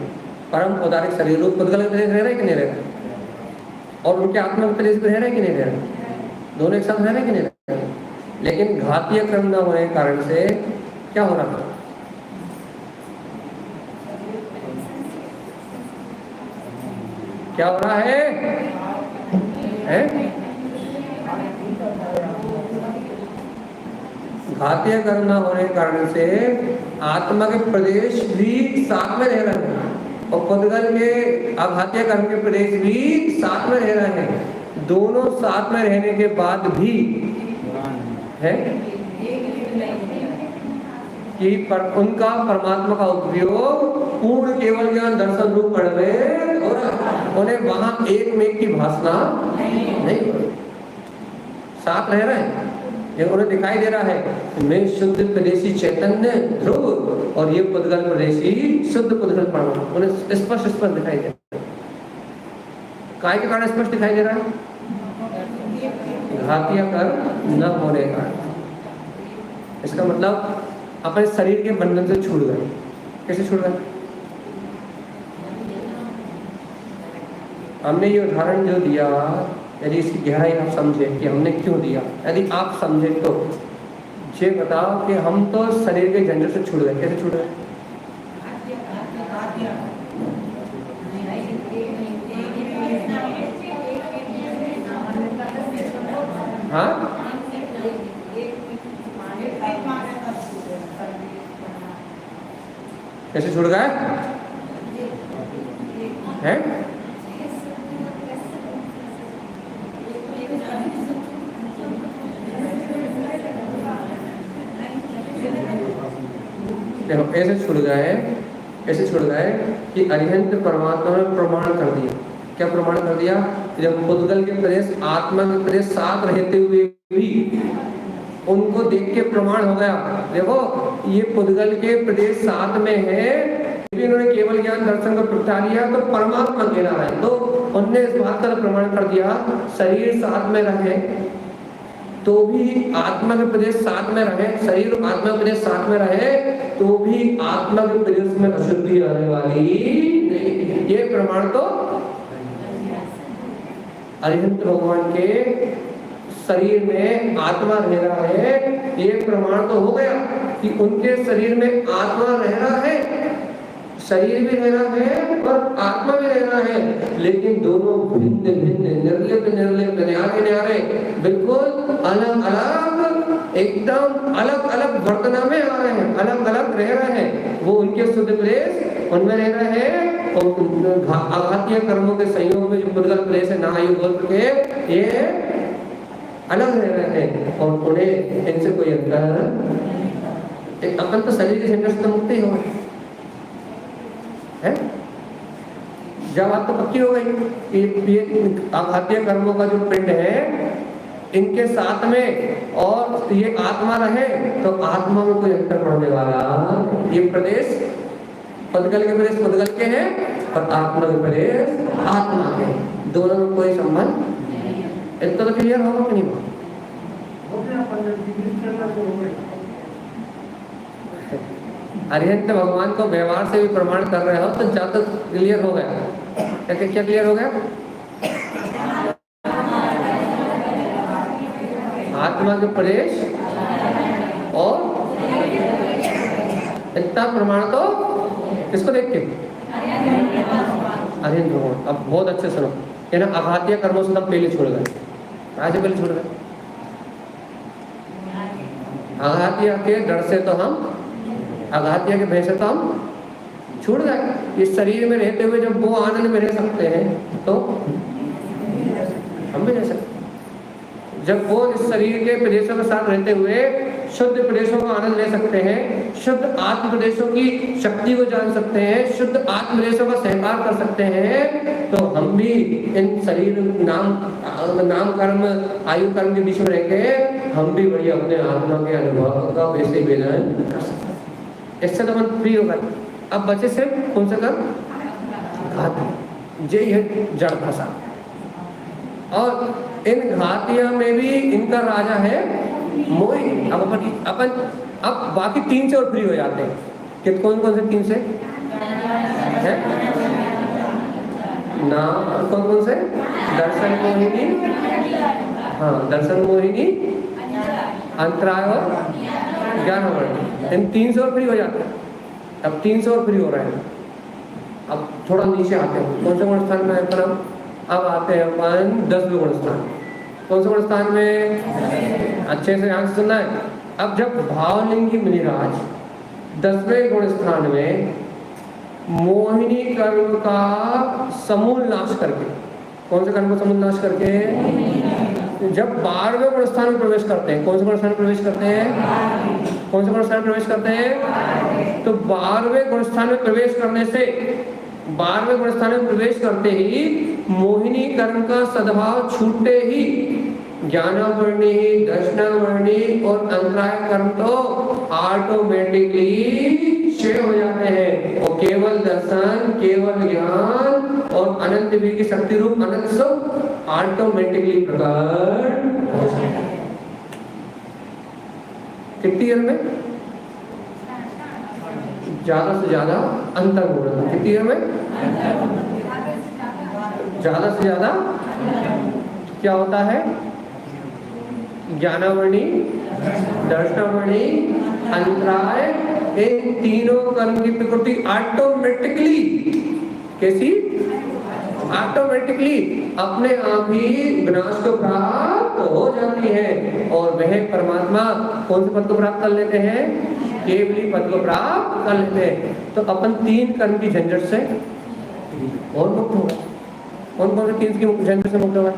परम औदारिक शरीर रूप पुद्गल के प्रदेश रह रहे कि नहीं रह रहे? और उनके आत्मा के प्रदेश रह रहे कि नहीं रह रहे? दोनों एक साथ रह रहे कि नहीं रह रहे? लेकिन घातीय क्रम न होने के कारण से क्या हो रहा था? क्या हो रहा है? घातीय कर्म न होने के कारण से आत्मा के प्रदेश भी साथ में रह रहे हैं, और पुद्गल के अघातीय कर्म के प्रदेश भी साथ में रह रहे हैं। दोनों साथ में रहने के बाद भी है कि उनका परमात्मा का उपयोग पूर्ण केवल ज्ञान दर्शन रूप में हो रहा है, उन्हें वहां एक मेघ की भासना नहीं हो रही, साथ रह रहे हैं। ये उन्हें दिखाई दे रहा है मैं शुद्ध प्रदेशी चैतन्य ध्रुव और ये पुद्गल प्रदेशी शुद्ध पुद्गल परमाणु, उन्हें स्पष्ट दिखाई दे रहा है। काय के कारण स्पष्ट दिखाई दे रहा है? घातीय कर्म न होने का। इसका मतलब अपने शरीर के बंधन से छूट गए। कैसे छूट गए? हमने ये उदाहरण जो दिया, यदि इसकी गहराई आप समझे कि हमने क्यों दिया, यदि आप समझे तो ये बताओ कि हम तो शरीर के झंझट से छूट गए। कैसे छूट गए? हाँ, कैसे छूट गए हैं? देखो, ऐसे छूट गए कि अरिहंत परमात्मा ने प्रमाण कर दिया। क्या प्रमाण कर दिया? जब पुद्गल के प्रदेश आत्मा के प्रदेश साथ रहते हुए भी उनको देख के प्रमाण हो गया, देखो ये पुद्गल के प्रदेश साथ में है, इन्होंने केवल ज्ञान दर्शन को प्रगटा लिया तो परमात्मा कहना है, तो उनने इस बात का प्रमाण कर दिया शरीर साथ में रहे तो भी आत्मा के प्रदेश साथ में रहे, शरीर और आत्मा के प्रदेश साथ में रहे तो भी आत्मा के प्रदेश में अशुद्धि आने वाली नहीं। ये प्रमाण तो अरिहंत भगवान के शरीर में आत्मा रह रहा है, ये प्रमाण तो हो गया कि उनके शरीर में आत्मा रह रहा है। शरीर भी रहना है और आत्मा भी रहना है, लेकिन दोनों भिन्न भिन्न, निर्लिप्त न्यारे न्यारे, बिल्कुल अलग अलग, एकदम अलग अलग वर्तना में आ रहे हैं, अलग अलग रह रहे हैं। वो उनके शुद्ध क्लेश उनमें रह रहे हैं, और आघातीय कर्मों के संयोग में जो पुद्गल क्लेश है नायु गोत्र के, ये अलग रह रहे हैं और उन्हें इनसे कोई अंतर। अपन तो शरीर के झंझट से मुक्ति हो गए है, जब बात तो पक्की हो गई। ये आघातीय कर्मों का जो पिंड है इनके साथ में और ये आत्मा रहे तो आत्मा में कोई अंतर पड़ने वाला, ये प्रदेश पदगल के प्रदेश पदगल के हैं और आत्मा के प्रदेश आत्मा के, दोनों में कोई संबंध। इतना तो क्लियर होगा कि नहीं होगा? अरिहंत भगवान को व्यवहार से भी प्रमाण कर रहे हो तो ज्यादा क्लियर हो गया। क्या क्लियर हो गया? आत्मा के प्रदेश और इतना प्रमाण तो किसको देख के? अरिहंत भगवान। अब बहुत अच्छे सुनो, ये ना आघातीय कर्मों से हम पहले छोड़ गए, आज पहले छोड़ गए। आघातीय के डर से तो हम, आघातीय के भय से तो हम छूट गए। इस शरीर में रहते हुए जब वो आनंद में रह सकते हैं तो हम भी रह सकते। जब वो इस शरीर के प्रदेशों के साथ रहते हुए शुद्ध प्रदेशों का आनंद ले सकते हैं, शुद्ध आत्म प्रदेशों की शक्ति को जान सकते हैं, शुद्ध आत्म प्रदेशों का सहकार कर सकते हैं, तो हम भी इन शरीर नाम कर्म आयु कर्म के बीच में रह के हम भी बड़ी अपने आत्मा के अनुभव का वैसे वेदन कर सकते हैं। इससे तो मन फ्री होगा। अब बचे से कौन सा कर घाती, जे है जड़ फंसा, और इन घातियों में भी इनका राजा है मोही। अब अपन अब बाकी तीन से और फ्री हो जाते हैं। कि कौन कौन से तीन से है ना? कौन कौन से? दर्शन मोहिनी, हाँ दर्शन मोहिनी, अंतराय और ज्ञान वर्णी, इन तीन से और फ्री हो जाते हैं। अब तीन से और फ्री हो रहे हैं। अब थोड़ा नीचे आते हैं। कौन से गुण स्थान में अपन अब आते हैं? अपन 10वें गुण स्थान। कौन से गुण स्थान में? अच्छे से ध्यान से सुनना है। अब जब भावलिंगी मुनिराज 10वें गुण स्थान में मोहिनी कर्म का समूल नाश करके, कौन से कर्म का समूल नाश करके? जब 12वें गुण स्थान में प्रवेश करते हैं, कौन से गुण स्थान में प्रवेश करते हैं? कौन से गुण स्थान में प्रवेश करते हैं? तो 12वें गुण स्थान में प्रवेश करने से, 12वें गुण स्थान में प्रवेश करते ही मोहिनी कर्म का सद्भाव छूटते ही ज्ञानावर्णी, दर्शनावर्णी और अंतराय कर्म तो ऑटोमेटिकली क्षय हो जाते हैं और केवल दर्शन, केवल ज्ञान और अनंत भी की शक्ति रूप अनंत सुख ऑटोमेटिकली प्रकट हो जाते हैं। कितनी ईयर में? ज्यादा से ज्यादा अंतर हो रहा है। कितनी ईयर में? ज्यादा से ज्यादा क्या होता है? ज्ञानावर्णी, दर्शनावर्णी, अंतराय, इन तीनों कर्म की प्रकृति ऑटोमेटिकली कैसी? ऑटोमेटिकली अपने आप ही विनाश को प्राप्त हो जाती है और वह परमात्मा कौन से पद को प्राप्त कर लेते हैं? केवली पद को प्राप्त कर लेते हैं। तो अपन तीन कर्म की झंझट से और मुक्त होगा। कौन कौन से तीन की झंझट से मुक्त होगा?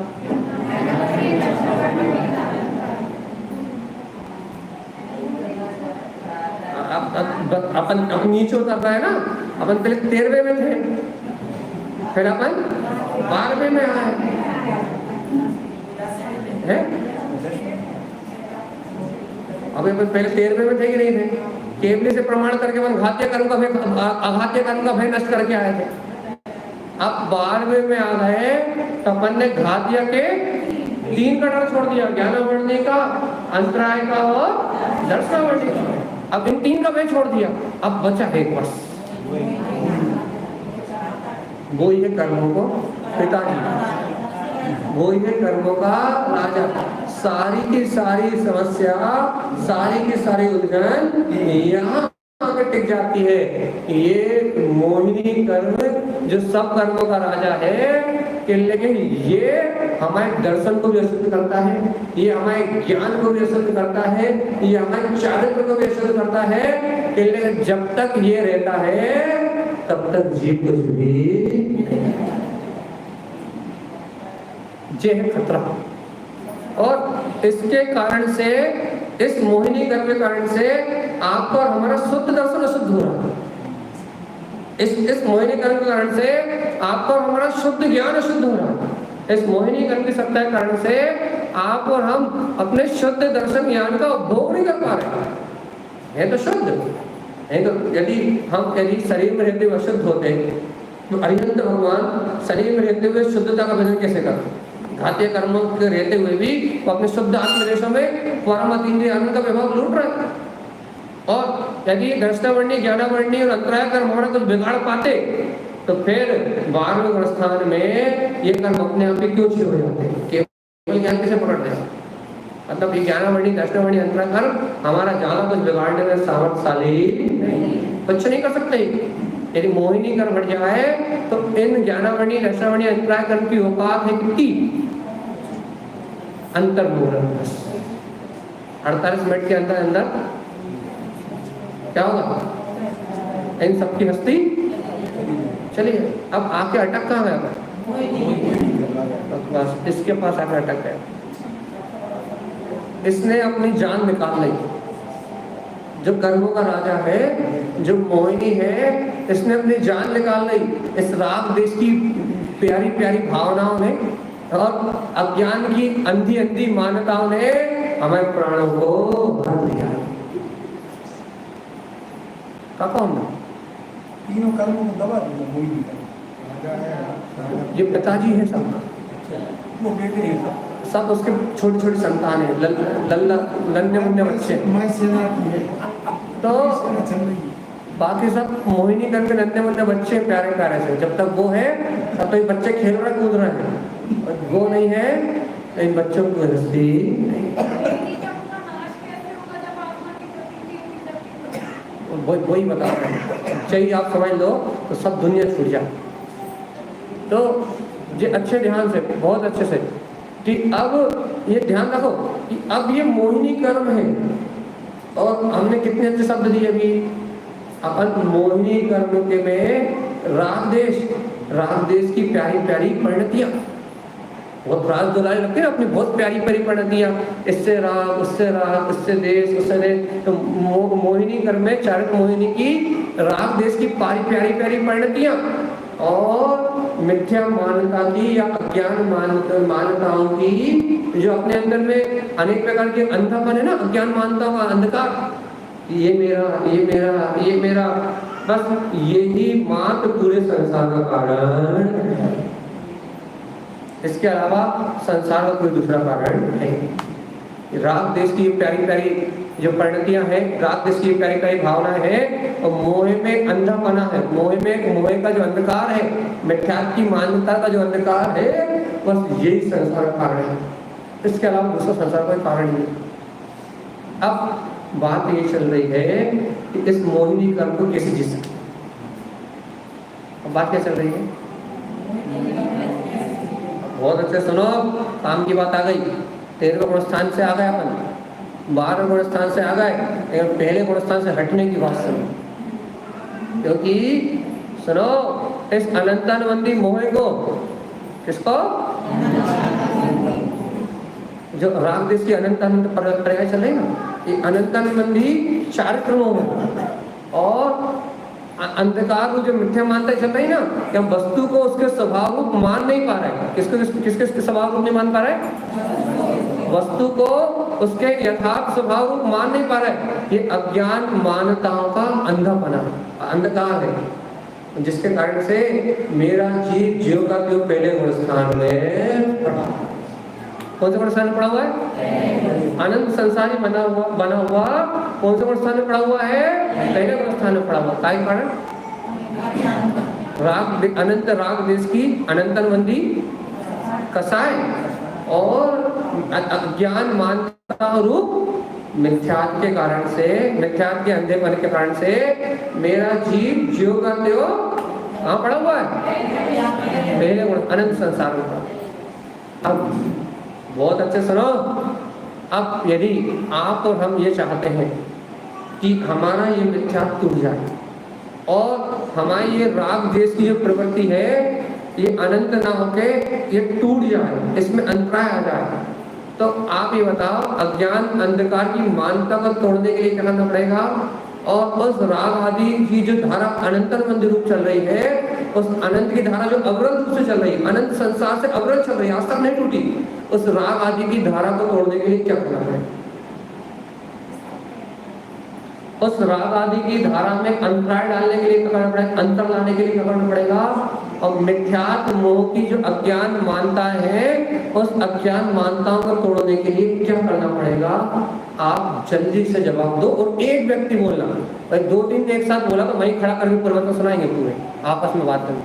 अपन नीचे उतर रहा है ना। अपन पहले 13वें में थे, फिर अपन 12वें में आए हैं। अब अपन पहले 13वें में थे कि नहीं थे? केवली से प्रमाण करके अपन घातीय कर्म का भय, आघातीय कर्म का भय नष्ट करके आए थे। अब 12वें में आ गए तो अपन ने घातीय के 3 का डर छोड़ दिया, ज्ञानावर्णी का, अंतराय का और दर्शनावर्णी का। अब इन 3 का भय छोड़ दिया, अब बचा एक बस, वो ही है कर्मों को पिताजी, वो ही है कर्मों का राजा। सारी की सारी समस्या, सारी की सारी उलझन यहाँ आगे टिक जाती है। ये मोहिनी कर्म जो सब कर्मों का राजा है कि लेकिन ये हमारे दर्शन को भी अशुद्ध करता है, ये हमारे ज्ञान को भी अशुद्ध करता है, ये हमारे चारित्र को भी अशुद्ध करता है कि लेकिन जब तक ये रहता है तब तक जीव कुछ भी ये है खतरा। और इसके कारण से, इस मोहिनी कर्म के कारण से आपका और हमारा शुद्ध दर्शन अशुद्ध हो रहा है। इस मोहिनी कर्म के कारण से आपका और हमारा शुद्ध ज्ञान अशुद्ध हो रहा है। इस मोहिनी कर्म की सत्ता के कारण से आप और हम अपने शुद्ध दर्शन ज्ञान का उपभोग नहीं कर पा रहे हैं। तो शुद्ध है, तो यदि शरीर में रहते हुए अशुद्ध होते तो अरिहंत भगवान शरीर में रहते हुए शुद्धता का भजन कैसे करते? घातीय कर्मों के रहते हुए भी वो अपने शुद्ध आत्मदेशों में परम अतीन्द्रिय आनंद का विभाग लूट रहा है। और यदि दर्शनावर्णी, ज्ञानावर्णी और अंतराय कर्म हमारा कुछ बिगाड़ पाते तो फिर 12वें गुण स्थान में ये कर्म अपने आप ही क्यों छीन हो जाते? केवल ज्ञान कैसे पकड़ रहे? मतलब ये ज्ञानावर्णी, दर्शनावर्णी, अंतराय कर्म हमारा ज्यादा कुछ बिगाड़ने में सामर्थ्यशाली नहीं, कुछ नहीं कर सकते। यदि मोहिनी कर्म हट जाए तो इन ज्ञानावर्णी, दर्शनावर्णी, अंतराय कर्म की औकात है कितनी? अंतर्मूलन। 48 मिनट के अंदर क्या होगा? इन सबकी हस्ती चलिए। अब आके अटक कहाँ गया? बस इसके पास आके अटक गया। इसने अपनी जान निकाल ली। जो कर्मों का राजा है, जो मोहिनी है, इसने अपनी जान निकाल ली इस राग देश की प्यारी प्यारी भावनाओं ने और अज्ञान की अंधी अंधी मान्यताओं ने हमारे प्राणों को भर दिया। कौन? तीनों कर्मों को दबा दिया मोहिनी कर्म। ये पिताजी है सब, वो बेटे हैं सब उसके छोटी छोटी संतान है, नन्हे मुन्ने बच्चे। मैं सेना की है तो चल रही है। बाकी सब मोहिनी करके नन्हे मुन्ने बच्चे प्यारे प्यारे से। जब तक वो है तब तो ये बच्चे खेल रहे कूद रहे हैं, और वो नहीं है तो इन बच्चों को हस्ती वही बता रहे हैं। चाहिए आप समझ लो तो सब दुनिया छूट जाए। तो ये अच्छे ध्यान से, बहुत अच्छे से, कि अब ये ध्यान रखो कि अब ये मोहिनी कर्म है। और हमने कितने अच्छे शब्द दिए अभी। अपन मोहिनी कर्म के में राग देश की प्यारी प्यारी परिणतियां, बहुत राज दुलारी लगती है ना अपनी, बहुत प्यारी प्यारी परिणतियां, इससे राग, उससे राग, इससे देश, उससे देश। तो मोहिनी कर्म में चारित्र मोहिनी की राग देश की प्यारी प्यारी परिणतियां और मिथ्या मान्यता की या अज्ञान मान्यताओं की जो अपने अंदर में अनेक प्रकार के अंधापन है ना, अज्ञान मान्यताओं का अंधकार, ये मेरा, ये मेरा, ये मेरा, बस यही मात्र पूरे संसार का कारण है। इसके अलावा संसार का कोई दूसरा कारण नहीं। राग देश की प्यारी प्यारी जो परिणतियां हैं, राग देश की प्यारी प्यारी भावनाएं हैं, और मोह में अंधापना है, मोह का जो अंधकार है, मिथ्यात्व की मान्यता का जो अंधकार है, बस यही संसार का कारण है। इसके अलावा दूसरा संसार का कारण नहीं। अब बात ये चल रही है कि इस मोहिनी कर्म को कैसे जी सकते। अब बात क्या चल रही है? बहुत अच्छे सुनो, काम की बात आ गई। 13वें गुण स्थान से आ गए अपन, 12वें गुण स्थान से आ गए, लेकिन पहले गुण स्थान से हटने की बात सुनो। क्योंकि सुनो, इस अनंतानुबंधी मोह को, किसको? जो राग देश की अनंतानंद पर्याय चल रही ना, ये अनंतानुबंधी चारित्र मोह है। और अंधकार को जो मिथ्या मानता चल रही ना, कि हम वस्तु को उसके स्वभाव रूप मान नहीं पा रहे। किसके स्वभाव रूप नहीं मान पा रहे? वस्तु को उसके यथार्थ स्वभाव रूप मान नहीं पा रहे। ये अज्ञान मान्यताओं का अंधापना, अंधकार है, जिसके कारण से मेरा जीव का क्यों पहले गुण स्थान में पड़ा। कौन सा गुण स्थान में पड़ा हुआ है? अनंत संसारी बना हुआ कौन सा गुण स्थान में पड़ा हुआ है? पहले गुण स्थान में पड़ा हुआ। काय कारण? राग, अनंत राग देश की अनंतानुबंधी कसाय और अज्ञान मानता रूप मिथ्यात्व के कारण से, मिथ्यात्व के अंधेपन के कारण से मेरा जीव ज्यों का त्यों कहाँ पड़ा हुआ है, पहले गुण अनंत संसार में। अब बहुत अच्छे सुनो, अब यदि आप और हम ये चाहते हैं कि हमारा ये मिथ्यात्व टूट जाए और हमारी ये राग द्वेष की जो प्रवृत्ति है ये अनंत ना होके ये टूट जाए, इसमें अंतराय आ जाए, तो आप ये बताओ अज्ञान अंधकार की मानता को तोड़ने के लिए क्या करना पड़ेगा? और उस राग आदि की जो धारा अनंतर मंदिर रूप चल रही है, उस अनंत की धारा जो अवरल रूप से चल रही है, अनंत संसार से अवरल चल रही है, आज तक नहीं टूटी, उस राग आदि की धारा को तोड़ने के लिए क्या करना है? उस राग आदि की धारा में अंतराय डालने के लिए क्या करना पड़ेगा? अंतर लाने के लिए क्या करना पड़ेगा? और मिथ्यात्व मोह की जो अज्ञान मानता है, उस अज्ञान मानताओं को तोड़ने के लिए क्या करना पड़ेगा? आप जल्दी से जवाब दो और एक व्यक्ति बोलना, भाई 2-3 एक साथ बोला तो वहीं खड़ा करके पूर्वक सुनाएंगे, पूरे आपस में बात करें।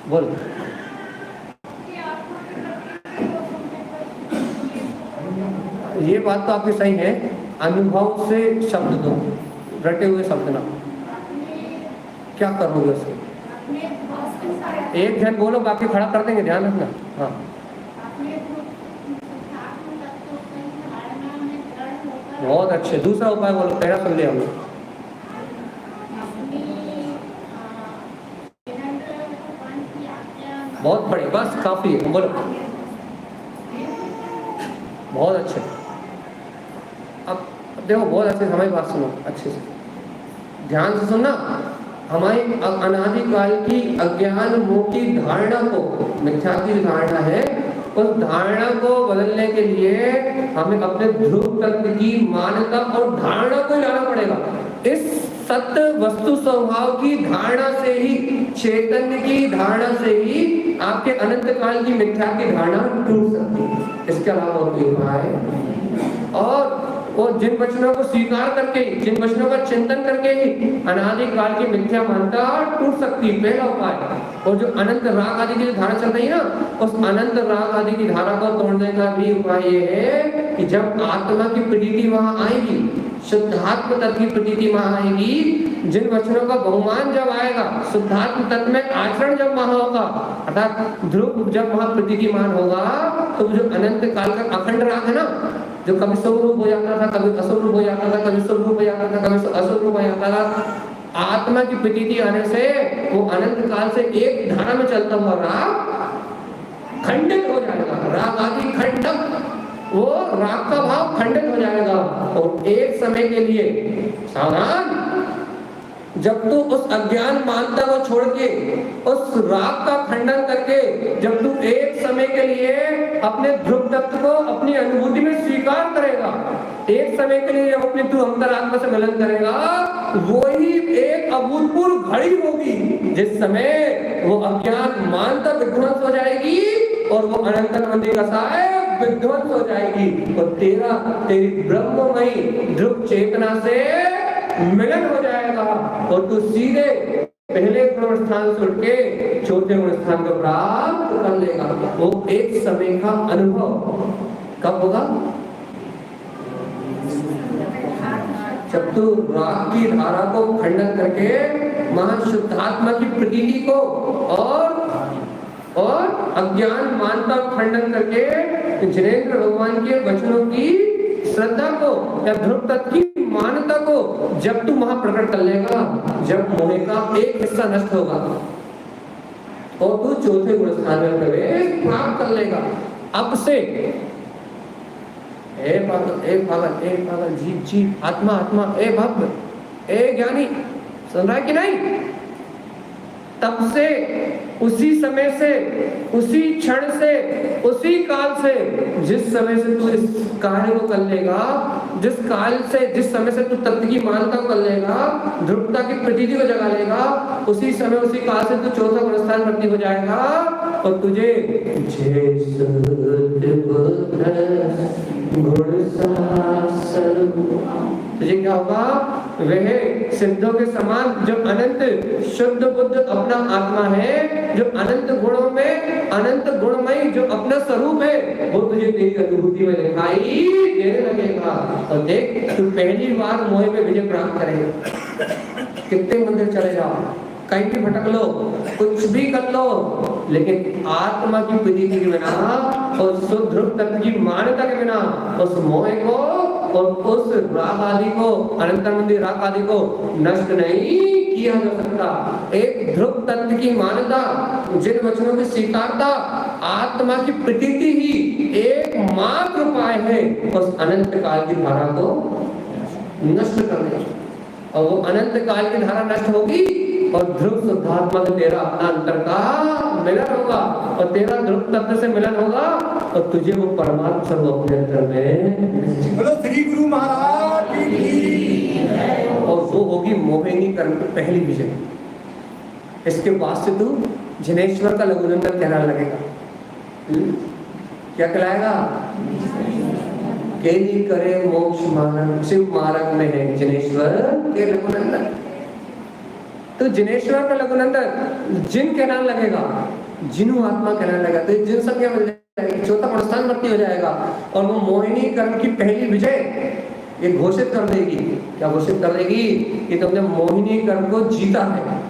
बोल। ये बात तो आपकी सही है, अनुभव से शब्द दो, रटे हुए शब्द ना। क्या करोगे उसको? एक जन बोलो, बाकी खड़ा कर देंगे, ध्यान रखना। हाँ, बहुत अच्छे। दूसरा उपाय बोलो, पहला सुन लिया हमने। बहुत बड़ी, बस काफी है, बोलो। बहुत अच्छे। अब देखो, बहुत अच्छे, हमारी बात सुनो अच्छे से, ध्यान से सुनना। हमारी अनादिकाल की अज्ञान मोह की धारणा को, मिथ्या की धारणा है, उस धारणा को बदलने के लिए हमें अपने ध्रुव तत्व की मान्यता और धारणा को लाना पड़ेगा। इस सत्य वस्तु स्वभाव की धारणा से ही, चैतन्य की धारणा से ही आपके अनंत काल की मिथ्या की धारणा टूट सकती है। इसके अलावा और कोई उपाय? और वो जिन वचनों को स्वीकार करके, जिन वचनों का चिंतन करके ही अनादि काल की मिथ्या मानता टूट सकती है, पहला उपाय। और जो अनंत राग आदि की धारा चल रही है ना, उस अनंत राग आदि की धारा को तोड़ने का भी उपाय ये है कि जब आत्मा की प्रतीति वहां आएगी, शुद्धात्म तत्व की प्रतीति वहां आएगी, जिन वचनों का बहुमान जब आएगा, शुद्धात्म तत्व में आचरण जब वहां होगा, अर्थात ध्रुव जब वहां प्रतीतिमान होगा, तो जो अनंत काल का अखंड राग है ना, जो कभी स्वरूप हो जाता था, कभी असुर हो जाता था, कभी स्वरूप हो जाता था, कभी असुर हो जाता था, आत्मा की प्रतीति आने से वो अनंत काल से एक धारा में चलता हुआ राग खंडित हो जाएगा। राग आदि खंडक, वो राग का भाव खंडित हो जाएगा। और एक समय के लिए सावधान, जब तू उस अज्ञान मानता को छोड़ के, उस राग का खंडन करके, जब तू एक समय के लिए अपने ध्रुव तत्व को अपनी अनुभूति में स्वीकार करेगा, एक समय के लिए जब अपने तू अंतरात्मा से मिलन करेगा, वही एक अभूतपूर्व घड़ी होगी जिस समय वो अज्ञान मानता विध्वंस हो जाएगी और वो अनंत मंदिर का विध्वंस हो जाएगी और तेरी ब्रह्ममयी ध्रुव चेतना से मिलन हो जाएगा और तू सीधे पहले गुण स्थान से उठ के चौथे गुण स्थान को प्राप्त कर लेगा। वो एक समय का अनुभव कब होगा? जब तू राग की धारा को खंडन करके महाशुद्धात्मा की प्रतीति को और अज्ञान मानता खंडन करके जिनेंद्र भगवान के वचनों की श्रद्धा को या ध्रुव तत्व की मान्यता को जब तू वहां प्रकट कर लेगा, जब मोह का एक हिस्सा नष्ट होगा और तू चौथे गुण स्थान में प्रवेश प्राप्त कर लेगा। अब से ए पागल, जीव, आत्मा, ए भक्त, ए ज्ञानी, सुन रहा है कि नहीं? तब से, उसी समय से, उसी क्षण से, उसी काल से, जिस समय से तू इस कार्य को कर लेगा, जिस काल से, जिस समय से तू तत्व की मान्यता को कर लेगा, ध्रुवता की प्रतीति को जगा लेगा, उसी समय, उसी काल से तू चौथा गुण स्थान प्राप्ति हो जाएगा और तुझे तुझे क्या होगा? वह सिद्धों के समान जो अनंत शुद्ध बुद्ध अपना आत्मा है, जो अनंत गुणों में अनंत गुणमयी जो अपना स्वरूप है, वो तुझे तेरी अनुभूति में दिखाई देने लगेगा। और देख तू पहली बार मोह में विजय प्राप्त करेगा। कितने मंदिर चले जाओ, कहीं भी भटक लो, कुछ भी कर लो, लेकिन आत्मा की प्रतीति के बिना और शुद्ध ध्रुव तत्व की मान्यता के बिना उस मोह को और उस राग आदि को, अनंतरमंदी राग आदि को नष्ट नहीं किया जा सकता। एक ध्रुव तत्व की मान्यता, जिन वचनों की स्वीकारता, आत्मा की प्रतीति ही एकमात्र उपाय है उस अनंत काल की धारा को नष्ट करने। और वो अनंत काल की धारा नष्ट होगी और ध्रुव शुद्धात्मा से तेरा अपना अंतर का मिलन होगा और तेरा ध्रुव तत्व से मिलन होगा और तुझे वो परमात्मा स्वरूप अपने अंतर में। बोलो श्री गुरु महाराज की। और वो होगी मोहिनी कर्म की पहली विजय। इसके बाद से तू जिनेश्वर का लघुनंदन कहलाने लगेगा। क्या कहलाएगा? केली करे मोक्ष मार्ग, शिव मार्ग में है जिनेश्वर के लघुनंदन। तो जिनेश्वर का लघुनंदन जिन कहलाने लगेगा, जिनु आत्मा कहलाने लगेगा, तो जिन संज्ञा मिल जाएगी, चौथा प्रस्थान भर्ती हो जाएगा और वो मोहिनी कर्म की पहली विजय ये घोषित कर देगी। क्या घोषित कर देगी? कि तुमने मोहिनी कर्म को जीता है,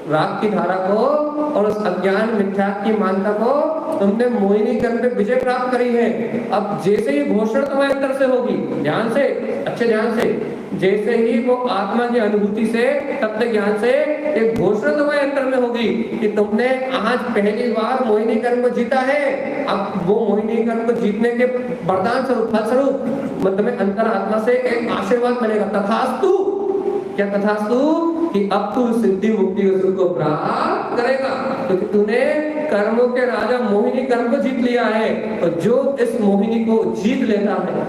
राग की धारा को और उस अज्ञान मिथ्या की मानता को तुमने मोहिनी कर्म पे विजय प्राप्त करी है। अब जैसे ही घोषणा तुम्हारे अंदर से होगी, ध्यान से, अच्छे ध्यान से, जैसे ही वो आत्मा की अनुभूति से, तत्व ज्ञान से एक घोषणा तुम्हारे अंदर में होगी कि तुमने आज पहली बार मोहिनी कर्म को जीता है। अब वो मोहिनी कर्म को जीतने के वरदान स्वरूप, फल स्वरूप मतलब अंतर आत्मा से एक आशीर्वाद मिलेगा। तथास्तु, क्या तथास्तु? कि अब तू सिद्धि मुक्ति के सुख को प्राप्त करेगा क्योंकि तूने कर्मों के राजा मोहिनी कर्म को जीत लिया है। और जो इस मोहिनी को जीत लेता है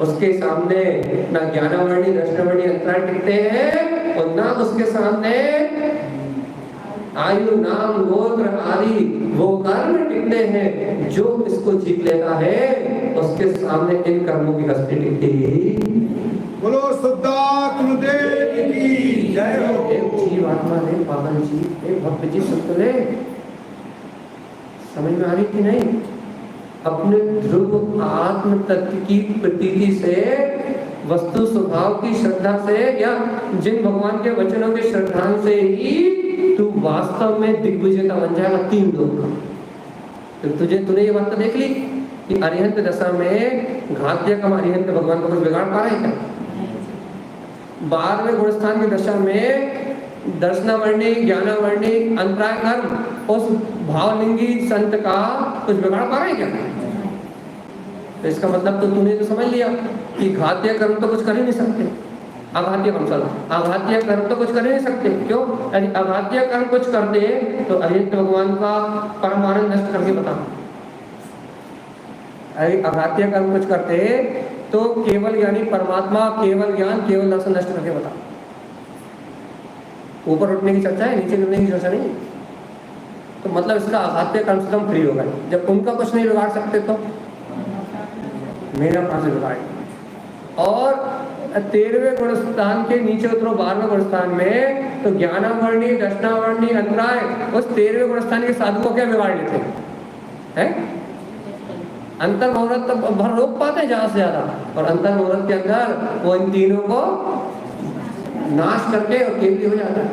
उसके सामने ना ज्ञानावर्णी, दर्शनावर्णी अंतराय टिकते हैं और ना उसके सामने आयु, नाम, गोत्र आदि वो कर्म टिकते हैं। जो इसको जीत लेता है उसके सामने इन कर्मों की हस्ती टिकती। बोलो शुद्धात्मदेव की जय हो। एक जीव आत्मा ने, पावन जी, एक भक्त जी सुन ले, समझ में आ रही थी नहीं? अपने ध्रुव आत्म तत्व की प्रतीति से, वस्तु स्वभाव की श्रद्धा से या जिन भगवान के वचनों के श्रद्धा से ही तू वास्तव में दिग्विजेता बन जाएगा तीन लोग का। तो तूने ये बात तो देख ली कि अरिहंत दशा में घात्य कम अरिहंत भगवान को कुछ बिगाड़ पा रहे हैं क्या? 12वें गुणस्थान की दशा में दर्शनावर्णी, ज्ञानावर्णी, अंतराय कर्म उस भावलिंगी संत का कुछ बिगाड़ पा रहे हैं क्या? तो इसका मतलब तो तूने तो समझ लिया कि घातीय कर्म तो कुछ कर ही नहीं सकते, आघातीय कर्म, चलो आघातीय कर्म तो कुछ कर ही नहीं सकते। क्यों? यदि आघातीय कर्म कुछ कर दे तो अरिहंत भगवान का परमानंद नष्ट करके बता। यदि आघातीय कर्म कुछ करते तो केवल यानी परमात्मा, केवल ज्ञान, केवल दर्शन नष्ट करके बता। ऊपर उठने की चर्चा है, नीचे गिरने की चर्चा नहीं। तो मतलब इसका आघातीय कर्म से तुम फ्री हो गए। जब उनका कुछ नहीं बिगाड़ सकते तो मेरा कहां से बिगाड़? और 13वें गुणस्थान के नीचे उतरो 12वें गुणस्थान में तो ज्ञानावर्णी, दर्शनावर्णी, अंतराय उस 13वें गुणस्थान के साधु को क्या बिगाड़ लेते हैं? अंतर मुहूर्त तो भर रोक पाते हैं ज्यादा से ज्यादा, और अंतर मुहूर्त के अंदर वो इन तीनों को नाश करके और केंद्रीय हो जाता है।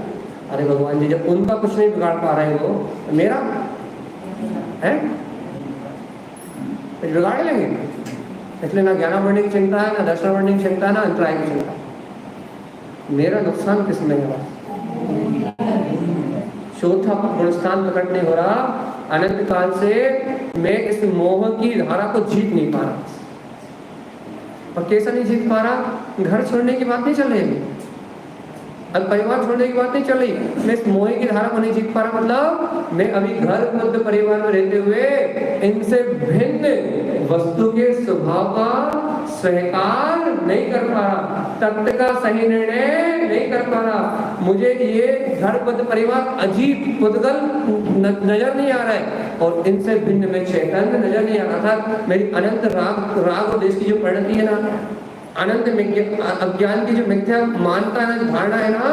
अरे भगवान जी, जब उनका कुछ नहीं बिगाड़ पा रहे हो तो मेरा है बिगाड़ लेंगे। इसलिए ना ज्ञानावर्णी की चिंता है, ना दर्शनावर्णी की चिंता है, ना अंतराय की चिंता। मेरा नुकसान किसमें है? चौथा गुणस्थान प्रकट नहीं हो रहा। अनंत काल से मैं इस मोह की धारा को जीत नहीं पा रहा। और कैसा नहीं जीत पा रहा? घर छोड़ने की बात नहीं चल रही, अब परिवार छोड़ने की बात नहीं चल रही, मैं इस मोह की धारा को नहीं जीत पा रहा। मतलब मैं अभी घर, बुद्ध परिवार में रहते हुए इनसे भिन्न वस्तु के स्वभाव का स्वीकार नहीं कर पा रहा, तत्व का सही निर्णय नहीं कर पा रहा। मुझे ये घर, बुद्ध परिवार अजीब, उद्गल नजर नहीं आ रहा है और इनसे भिन्न में चैतन्य नजर नहीं आ रहा था। मेरी अनंत राग और देश की जो परिणति है ना, अनंत अज्ञान की जो मिथ्या मानता है ना, धारणा है ना,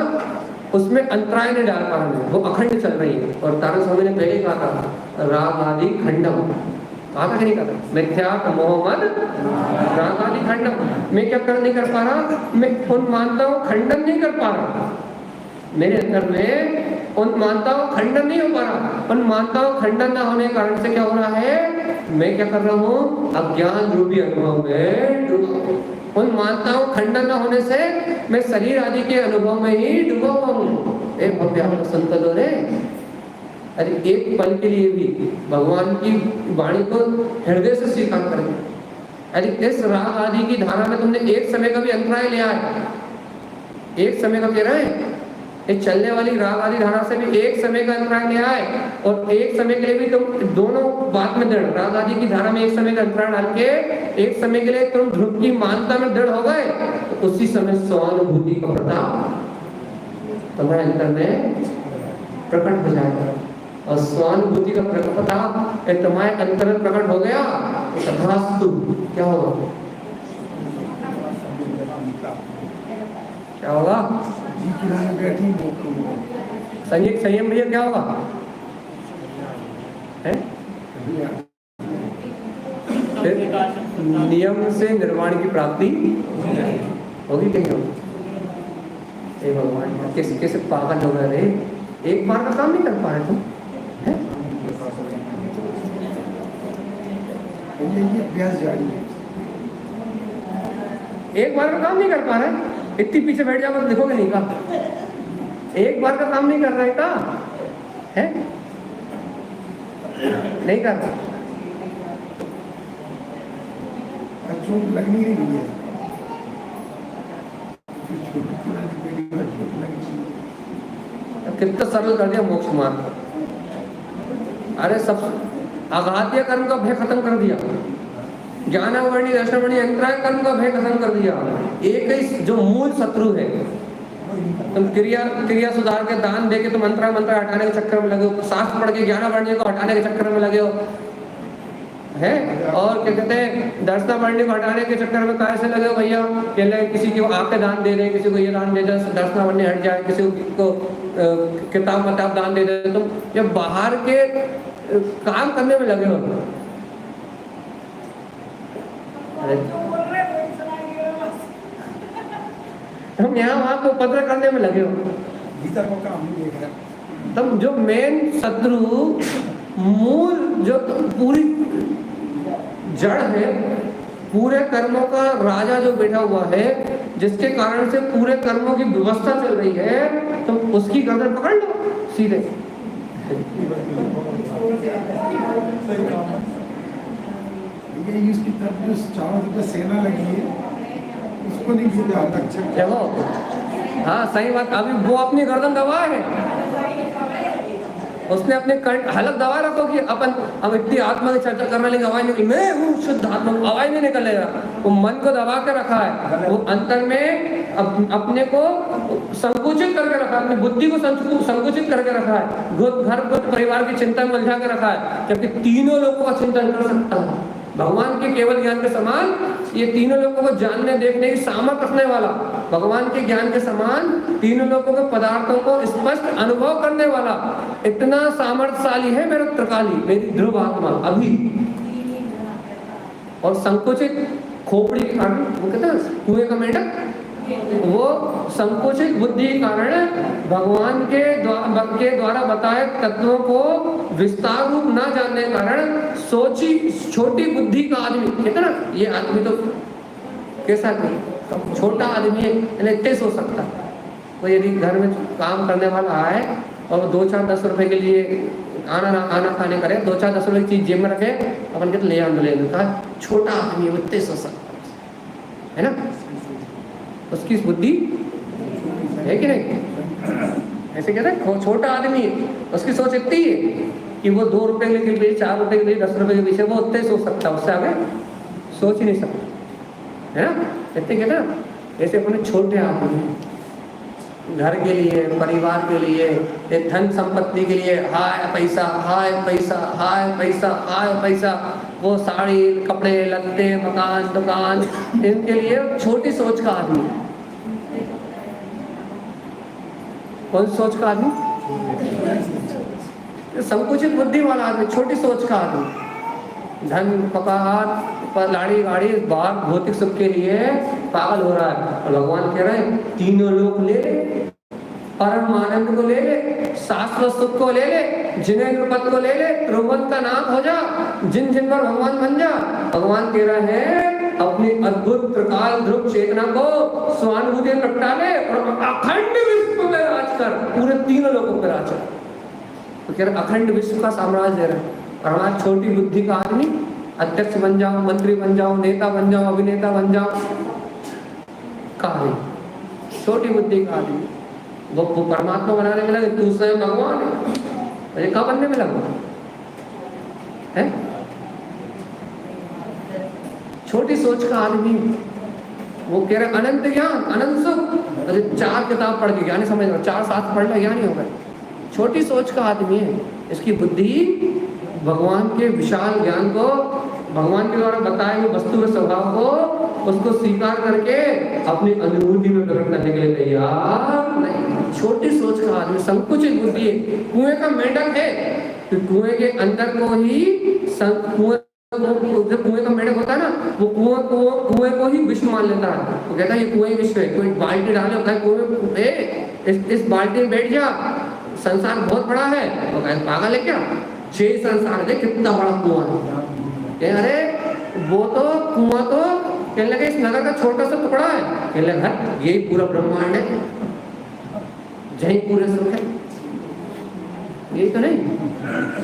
उसमें अंतराय नहीं डाल पा रहे, वो अखंड चल रही है। और तारा स्वामी ने पहले कहा था राग आदि खंडम, कहा था कि नहीं कहा? मिथ्यात मोहम्मद राग आदि खंडन। मैं क्या नहीं कर पा रहा? मैं उन मानताओं खंडन नहीं कर पा रहा, मेरे अंदर में उन मानताओं खंडन नहीं हो पा रहा। उन मानताओं खंडन ना होने के कारण से क्या हो रहा है? मैं क्या कर रहा हूँ? अज्ञान रूपी अनुभव में उन मानताओं खंडन न होने से मैं शरीर आदि के अनुभव में ही डूबा हुआ हूँ। एक भव्य संतों ने अरे एक पल के लिए भी भगवान की वाणी को हृदय से स्वीकार करें। अरे इस राग आदि की धारा में तुमने एक समय का भी अंतराय लिया है, एक समय का कह रहे हैं, एक चलने वाली राग आदि धारा से भी एक समय का अंतराय लिया है, और एक समय के लिए भी तुम दोनों बात में दृढ़, राग आदि की धारा में एक समय का अंतराय डाल के एक समय के लिए तुम ध्रुव की मानता में दृढ़ हो गए, तो उसी समय स्वानुभूति का प्रताप तुम्हारे अंदर में प्रकट हो जाएगा। और स्वानुभूति का प्रताप तुम्हारे अंतर में प्रकट हो गया, तथास्तु क्या होगा? क्या होगा? संयम भैया क्या होगा? नियम से निर्वाण की प्राप्ति होगी कहीं होगी? भगवान किस पागल हो गए? एक बार का काम नहीं कर पा रहे तुम, एक बार का काम नहीं कर पा रहे, इतनी पीछे बैठ जाओ तो लिखोगे नहीं का? एक बार का काम नहीं कर रहे का है? नहीं कर रहा, लगनी नहीं है। कितना सरल कर दिया मोक्ष मार्ग। अरे सब आघातीय कर्म का भय खत्म कर दिया, ज्ञानावर्णी दर्शनवर्णी अंतराय कर्म का भय खत्म कर दिया। एक ही जो मूल शत्रु है, तुम क्रिया सुधार के दान दे के तुम अंतराय हटाने के चक्कर में लगे हो, शास्त्र पढ़ के ज्ञानावर्णी को हटाने के चक्कर में लगे हो है, और क्या कहते हैं दर्शनावर्णी को हटाने के चक्कर में कैसे लगे हो भैया? किसी को आंखें दान दे रहे, किसी को ये दान दे दे, दर्शनावर्णी हट जाए, किसी को किताब दान दे दे। तुम जब बाहर के काम करने में लगे हो, तुम यहाँ वहां को उपद्रव करने में लगे हो, भीतर को काम नहीं देख रहे। तुम जो मेन शत्रु, मूल जो पूरी जड़ है, पूरे कर्मों का राजा जो बैठा हुआ है, जिसके कारण से पूरे कर्मों की व्यवस्था चल रही है, तुम उसकी गर्दन पकड़ लो सीधे। उसकी तरफ जो चारों तरफ सेना लगी है उसको नहीं छूटा देखो। हाँ सही बात, अभी वो अपनी गर्दन दबा है, उसने अपने हलक दबा रखो कि अपन अब इतनी आत्मा की चर्चा करने लगे, आवाज निकल, मैं हूँ शुद्ध आत्मा, आवाज नहीं निकलेगा। वो मन को दबा के रखा है, वो अंतर में अपने को संकुचित करके रखा है, अपनी बुद्धि को संकुचित करके रखा है, घर परिवार की चिंता में उलझा के रखा है, जबकि तीनों लोगों का चिंतन कर सकता है भगवान के केवल ज्ञान के समान। ये तीनों लोगों को जानने देखने की सामर्थ्य रखने वाला, भगवान के ज्ञान के समान तीनों लोगों के पदार्थों को स्पष्ट अनुभव करने वाला इतना सामर्थ्यशाली है मेरा त्रिकाली, मेरी ध्रुव आत्मा अभी। और संकुचित खोपड़ी के कारण, वो कहते हैं कुएं का मेंढक, वो संकुचित बुद्धि के कारण भगवान के द्वारा बताए तत्वों को विस्तार रूप न जानने के कारण सोची छोटी बुद्धि का आदमी, कहते ना ये आदमी तो कैसा छोटा आदमी है, इतने सोच सकता। तो यदि घर में काम करने वाला आए और 2-4-10 रुपए के लिए आना खाने करे, 2-4-10 रुपए की चीज जेब में रखे, अपन कहते ले कहा छोटा आदमी है, वो इतने सोच सकता है ना, उसकी बुद्धि है कि नहीं? ऐसे कहते हैं छोटा आदमी है, उसकी सोच इतनी है कि वो 2 रुपए के लिए, 4 रुपए के लिए, 10 रुपए के पीछे वो उतने सोच सकता है, उससे आगे सोच ही नहीं सकता, है ना? इतने कहते हैं ऐसे अपने छोटे आदमी, घर के लिए, परिवार के लिए, धन संपत्ति के लिए, हाय पैसा हाय पैसा हाय पैसा हाय पैसा, वो साड़ी कपड़े लत्ते मकान दुकान, इनके लिए छोटी सोच का आदमी। कौन सोच का आदमी? संकुचित बुद्धि वाला आदमी, छोटी सोच का आदमी। धन पकार लाड़ी गाड़ी बाहर भौतिक सुख के लिए पागल हो रहा है। और भगवान कह रहे हैं तीनों लोग ले ले, परम आनंद को ले ले, शाश्वत सुख को ले ले, जिनेन्द्र पद को ले ले, त्रिभुवन का नाथ हो जा, जिन जिन पर भगवान बन जा। भगवान कह रहे हैं अपनी अद्भुत प्रकाश ध्रुव चेतना को स्वानुभूति में प्रगटा ले और अखंड विश्व में राज कर, पूरे तीनों लोगों पर राज कर। तो कह रहे अखंड विश्व का साम्राज्य दे रहे हैं। और हमारा छोटी बुद्धि का आदमी अध्यक्ष बन जाओ, मंत्री बन जाओ, नेता बन जाओ, अभिनेता बन जाओ, कहा छोटी बुद्धि का आदमी वो परमात्मा बनाने में लगे, तू स्वयं भगवान है, अरे कहाँ बनने में लगा है? छोटी सोच का आदमी वो कह रहे अनंत ज्ञान अनंत सुख। अरे 4 किताब पढ़ के ज्ञान समझ लो, 4 साथ पढ़ ले ज्ञान ही होगा। छोटी सोच का आदमी है, इसकी बुद्धि भगवान के विशाल ज्ञान को, भगवान के द्वारा बताए हुए वस्तु के स्वभाव को, उसको स्वीकार करके अपनी अनुभूति में प्रकट करने के लिए तैयार नहीं। छोटी सोच का आदमी, संकुचित बुद्धि है, कुएं का मेंढक है, तो कुएं के अंदर को ही कुएं का मेंढक होता है ना, वो कुएं को ही विश्व मान लेता है। वो कहता है ये कुएं विश्व है। कोई बाल्टी डाले होता है कुएं में, इस बाल्टी में बैठ जा, संसार बहुत बड़ा है। वो कहता पागल है क्या, 6 संसार है, कितना बड़ा कुआं है। अरे वो तो कुआं तो कहने लगे इस नगर का छोटा सा टुकड़ा है। कहने लगे यही पूरा ब्रह्मांड है, यही पूरे सुख है, यही तो नहीं।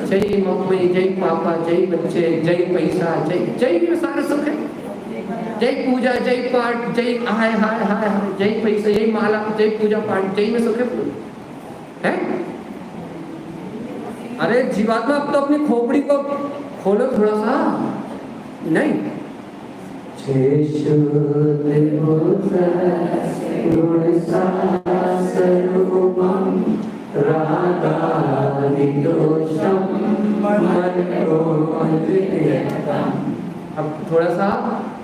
जय मम्मी, जय पापा, जय बच्चे, जय पैसा, जय भी सारे सुख है। जय पूजा, जय पाठ, जय हाय हाय हाय हाय, जय पैसा, जय माला, जय पूजा पाठ, जय में सुख है। अरे जीवात्मा अब तो अपनी खोपड़ी को खोलो थोड़ा सा, नहीं अब थोड़ा सा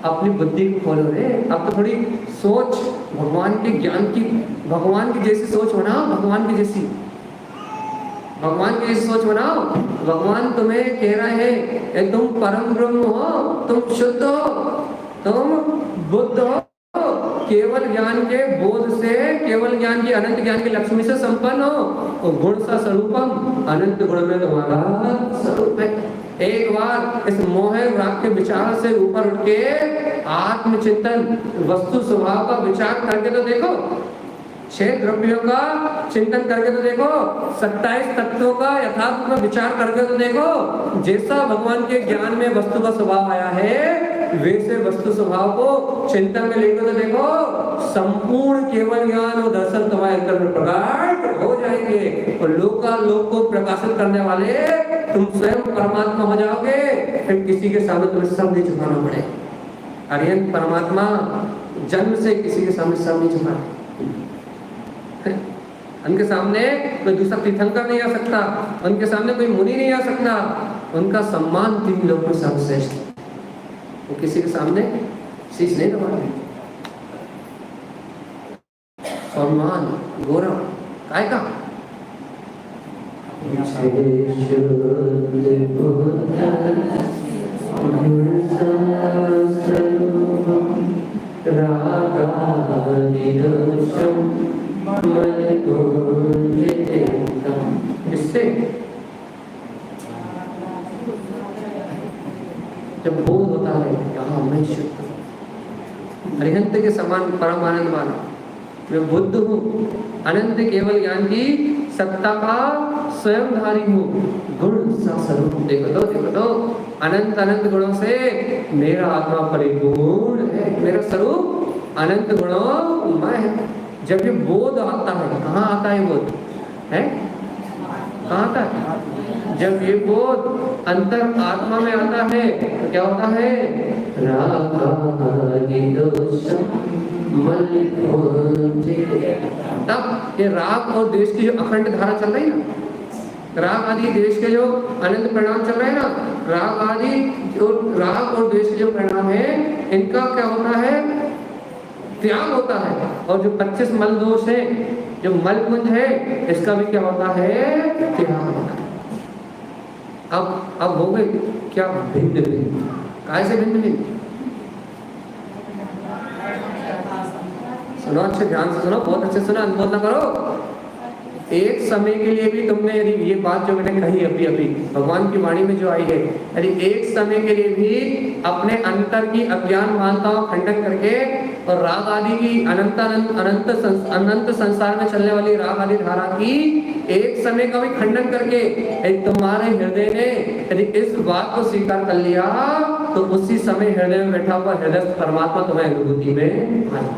अपनी बुद्धि को खोलो रे। अब तो थोड़ी सोच भगवान के ज्ञान की, भगवान की जैसी सोच बनाओ, भगवान की जैसी, भगवान की जैसी सोच बनाओ। भगवान तुम्हें कह रहे हैं तुम परम ब्रह्म हो, तुम शुद्ध हो, तुम बुद्ध हो, केवल ज्ञान के बोध से, केवल ज्ञान की अनंत ज्ञान की लक्ष्मी से संपन्न हो। और गुण सा स्वरूपम, अनंत गुण में तुम्हारा स्वरूप है। एक बार इस मोह राग के विचार से ऊपर उठ के आत्मचिंतन, वस्तु स्वभाव का विचार करके तो देखो, 6 द्रव्यों का चिंतन करके तो देखो, 27 तत्वों का यथार्थ में विचार करके तो देखो। जैसा भगवान के ज्ञान में वस्तु का स्वभाव आया है, वैसे वस्तु स्वभाव को चिंतन में लेकर तो देखो, संपूर्ण केवल ज्ञान और दर्शन तुम्हारे अंदर में प्रकट हो जाएंगे। और लोक को प्रकाशित करने वाले तुम स्वयं परमात्मा हो जाओगे। फिर किसी के सामने तुम्हें सब नहीं झुकाना पड़े। अरिहंत परमात्मा जन्म से किसी के सामने सब नहीं झुकाना, उनके सामने कोई दूसरा तीर्थंकर नहीं आ सकता, उनके सामने कोई मुनि नहीं आ सकता। उनका सम्मान 3 लोगों में सर्वश्रेष्ठ, वो किसी के सामने शीश नहीं दबाते। सम्मान गौरव काय का इससे जब बोध होता है यहाँ मैं शुद्ध, अरिहंत के समान परम आनंद माना, मैं बुद्ध हूँ, अनंत केवल ज्ञान की सत्ता का स्वयंधारी हूँ, गुण सा स्वरूप। देखो तो अनंत अनंत गुणों से मेरा आत्मा परिपूर्ण है, मेरा स्वरूप अनंत गुणों में है। जब ये बोध आता है, कहाँ आता है बोध है, कहाँ आता है? जब ये बोध अंतर आत्मा में आता है तो क्या होता है? तब ये राग और द्वेष की जो अखंड धारा चल रही है ना, राग आदि द्वेष के जो अनंत परिणाम चल रहे हैं ना, राग आदि जो राग और द्वेष के जो परिणाम है, इनका क्या होता है? त्याग होता है। और जो 25 मल दोष है, जो मल कुंज है, इसका भी क्या होता है? त्याग होता है। अब हो गए क्या भिन्न भिन्न, कैसे भिन्न भिन्न? सुनो अच्छे ध्यान से सुनो, बहुत अच्छे सुनो, अनबोल ना करो। एक समय के लिए भी तुमने यदि ये बात जो मैंने कही अभी अभी भगवान की वाणी में जो आई है, यदि एक समय के लिए भी अपने अंतर की अज्ञान मानताओं का खंडन करके और राग आदि की अनंत संसार में चलने वाली राग आदि धारा की एक समय का भी खंडन करके यदि तुम्हारे हृदय ने यदि इस बात को स्वीकार कर लिया तो उसी समय हृदय में बैठा हुआ हृदय परमात्मा तुम्हें अनुभूति में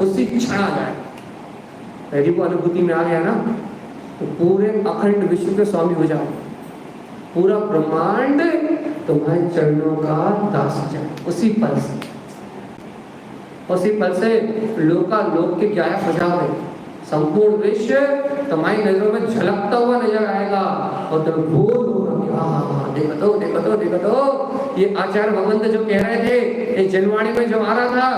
उसी क्षण आ जाए। यदि वो अनुभूति में आ गया ना तो पूरे अखंड विश्व के स्वामी हो जाओ, पूरा ब्रह्मांड तुम्हारे चरणों का दास हो जाए उसी पल से, उसी पल से लोक के गायब हो जाओगे। संपूर्ण विश्व तुम्हारी नजरों में झलकता हुआ नजर आएगा और तुम भूल होगा, देखो तो ये आचार्य भगवंत जो कह रहे थे, ये जनवाणी में जो आ रहा था,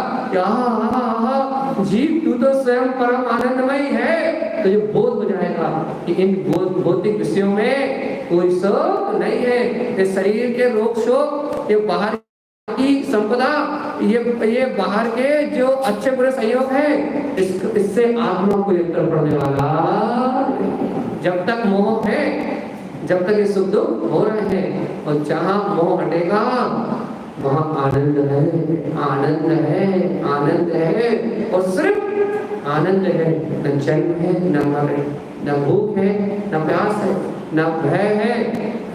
जीव तू तो स्वयं परम आनंदमय है, तो ये बोध हो जाएगा कि इन भौतिक विषयों में कोई शोक नहीं है। इस शरीर के रोग शोक, ये बाहर की संपदा, ये बाहर के जो अच्छे बुरे संयोग है, इससे आत्मा को यंत्र पड़ने वाला। जब तक मोह है, जब तक ये सुख दुख हो रहे हैं, और जहां मोह हटेगा वहां आनंद है, आनंद है, आनंद है, और सिर्फ आनंद है। न जन्म है, न मर है, न भूख है, न प्यास है, न भय है,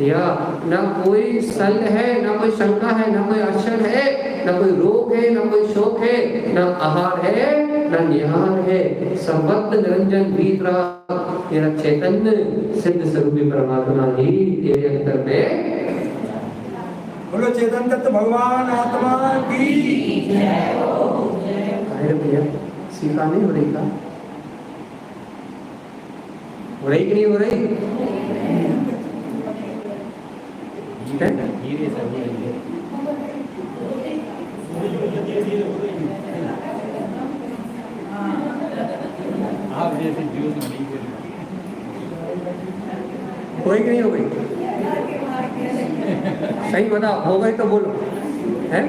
या न कोई सल है, न कोई शंका है, न कोई अक्षर है, न कोई रोग है, न कोई शोक है, न आहार है, न निहार है। सर्वत्र निरंजन भीतरा तेरा चैतन्य सिद्ध स्वरूपी परमात्मा ही तेरे अंतर में। बोलो चेतन तत्व भगवान आत्मा की जय हो। अरे भैया सीखा नहीं हो रही का? हो रही कि नहीं हो रही? धीरे से आप जैसे जोश नहीं कर हो गई कि नहीं हो गई? सही बताओ, हो गई तो बोलो है?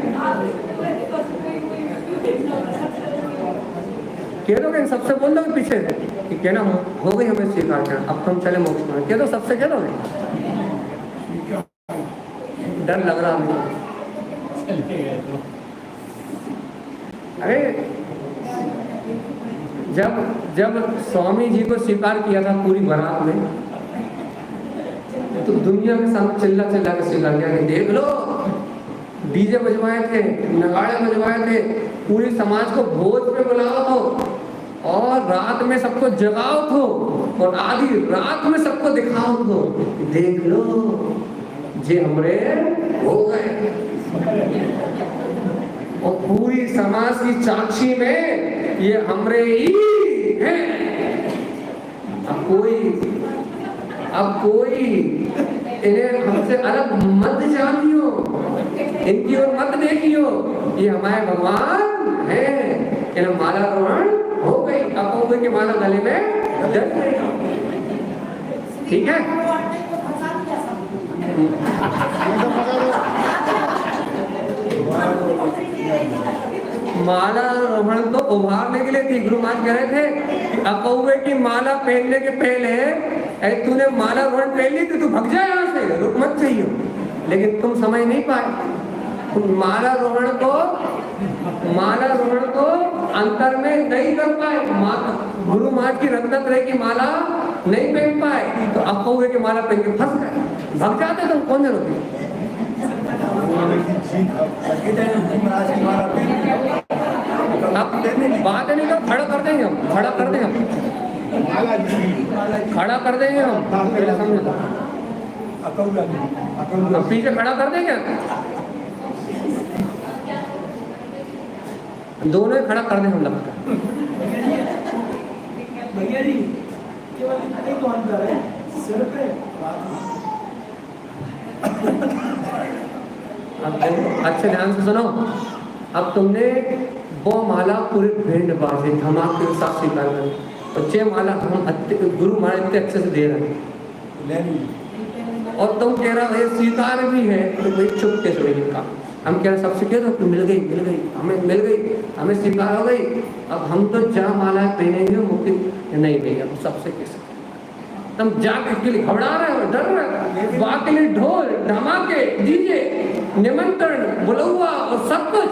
कह दोगे सबसे, बोल दोगे पीछे से कि कहना हो गई हमें स्वीकार करना, अब हम चले मोक्ष में, कह दो सबसे, कह दोगे? डर लग रहा मुझे। अरे जब स्वामी जी को स्वीकार किया था पूरी बारात में, तो दुनिया के सामने चिल्ला के स्वीकार किया कि देख लो, डीजे बजवाए थे, नगाड़े बजवाए थे, पूरी समाज को भोज पे बुलाओ तो, और रात में सबको जगाओ तो, और आधी रात में सबको दिखाओ तो, देख लो जे हमरे हो गए। और पूरी समाज की साक्षी में ये हमरे ही हैं। अब कोई इन्हें हमसे अलग मत जानियो, इनकी ओर मत देखियो, ये हमारे भगवान हैं। इन्हें माला रोहण हो गई, अब के माला गले में डल गई। ठीक है, माला रोहण तो उभारने के लिए थी। गुरु महाराज कह रहे थे कि अकौवे की माला पहनने के पहले तूने माला रोहण पहन ली तो तू भग जाए यहाँ से, रुक मत चाहिए, लेकिन तुम समझ नहीं पाए। माला रोहण को अंतर में नहीं कर पाए, गुरु महाराज की रत्नत्रय की माला नहीं पहन पाए, तो अकौवे की माला पहन के फंस गए, भग जाते तुम कौन रोके? बात नहीं कर, खड़ा कर देंगे हम, खड़ा कर देंगे हम, खड़ा कर देंगे हम, पहले समझो, पीछे खड़ा कर देंगे, दोनों ही खड़ा कर देंगे हम लगता है। भैया जी केवल इतना ही तो अंतर है, सिर पे अच्छे ध्यान से सुनो। अब तुमने वो माला पूरे भेंट बाजे धमाके के साथ स्वीकार कर, और जे माला हम गुरु महाराज इतने अच्छे से दे रहे हैं, और तुम कह रहे हो ये स्वीकार भी है, तो भाई चुप के शरीर का। हम कह रहे सबसे कह दो कि मिल गई, हमें मिल गई, हमें स्वीकार हो गई। अब हम तो जहाँ माला पहनेंगे मुक्ति नहीं गई, अब सबसे कैसे तुम जाके के लिए घबरा रहे हो, डर रहे हो, वहाँ के लिए ढोल धमाके डीजे निमंत्रण बुलौआ और सब कुछ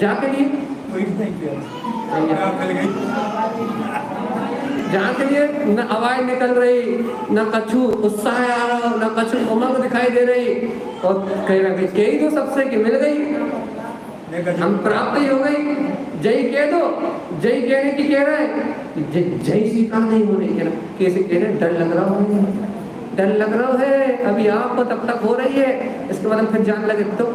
जाके लिए जहाँ के लिए न आवाज निकल रही, न कछु उत्साह आ रहा, न कछु उमंग दिखाई दे रही, और कह रहे कही दो सबसे कि मिल गई, हम प्राप्त ही हो गई। जय कह दो, जय कहने की कह रहे हैं, जय स्वीकार नहीं हो रही है। कैसे कह रहे, डर लग रहा है, डर लग रहा है, अभी आपको तब तक हो रही है, इसके बाद हम फिर जान लगे तो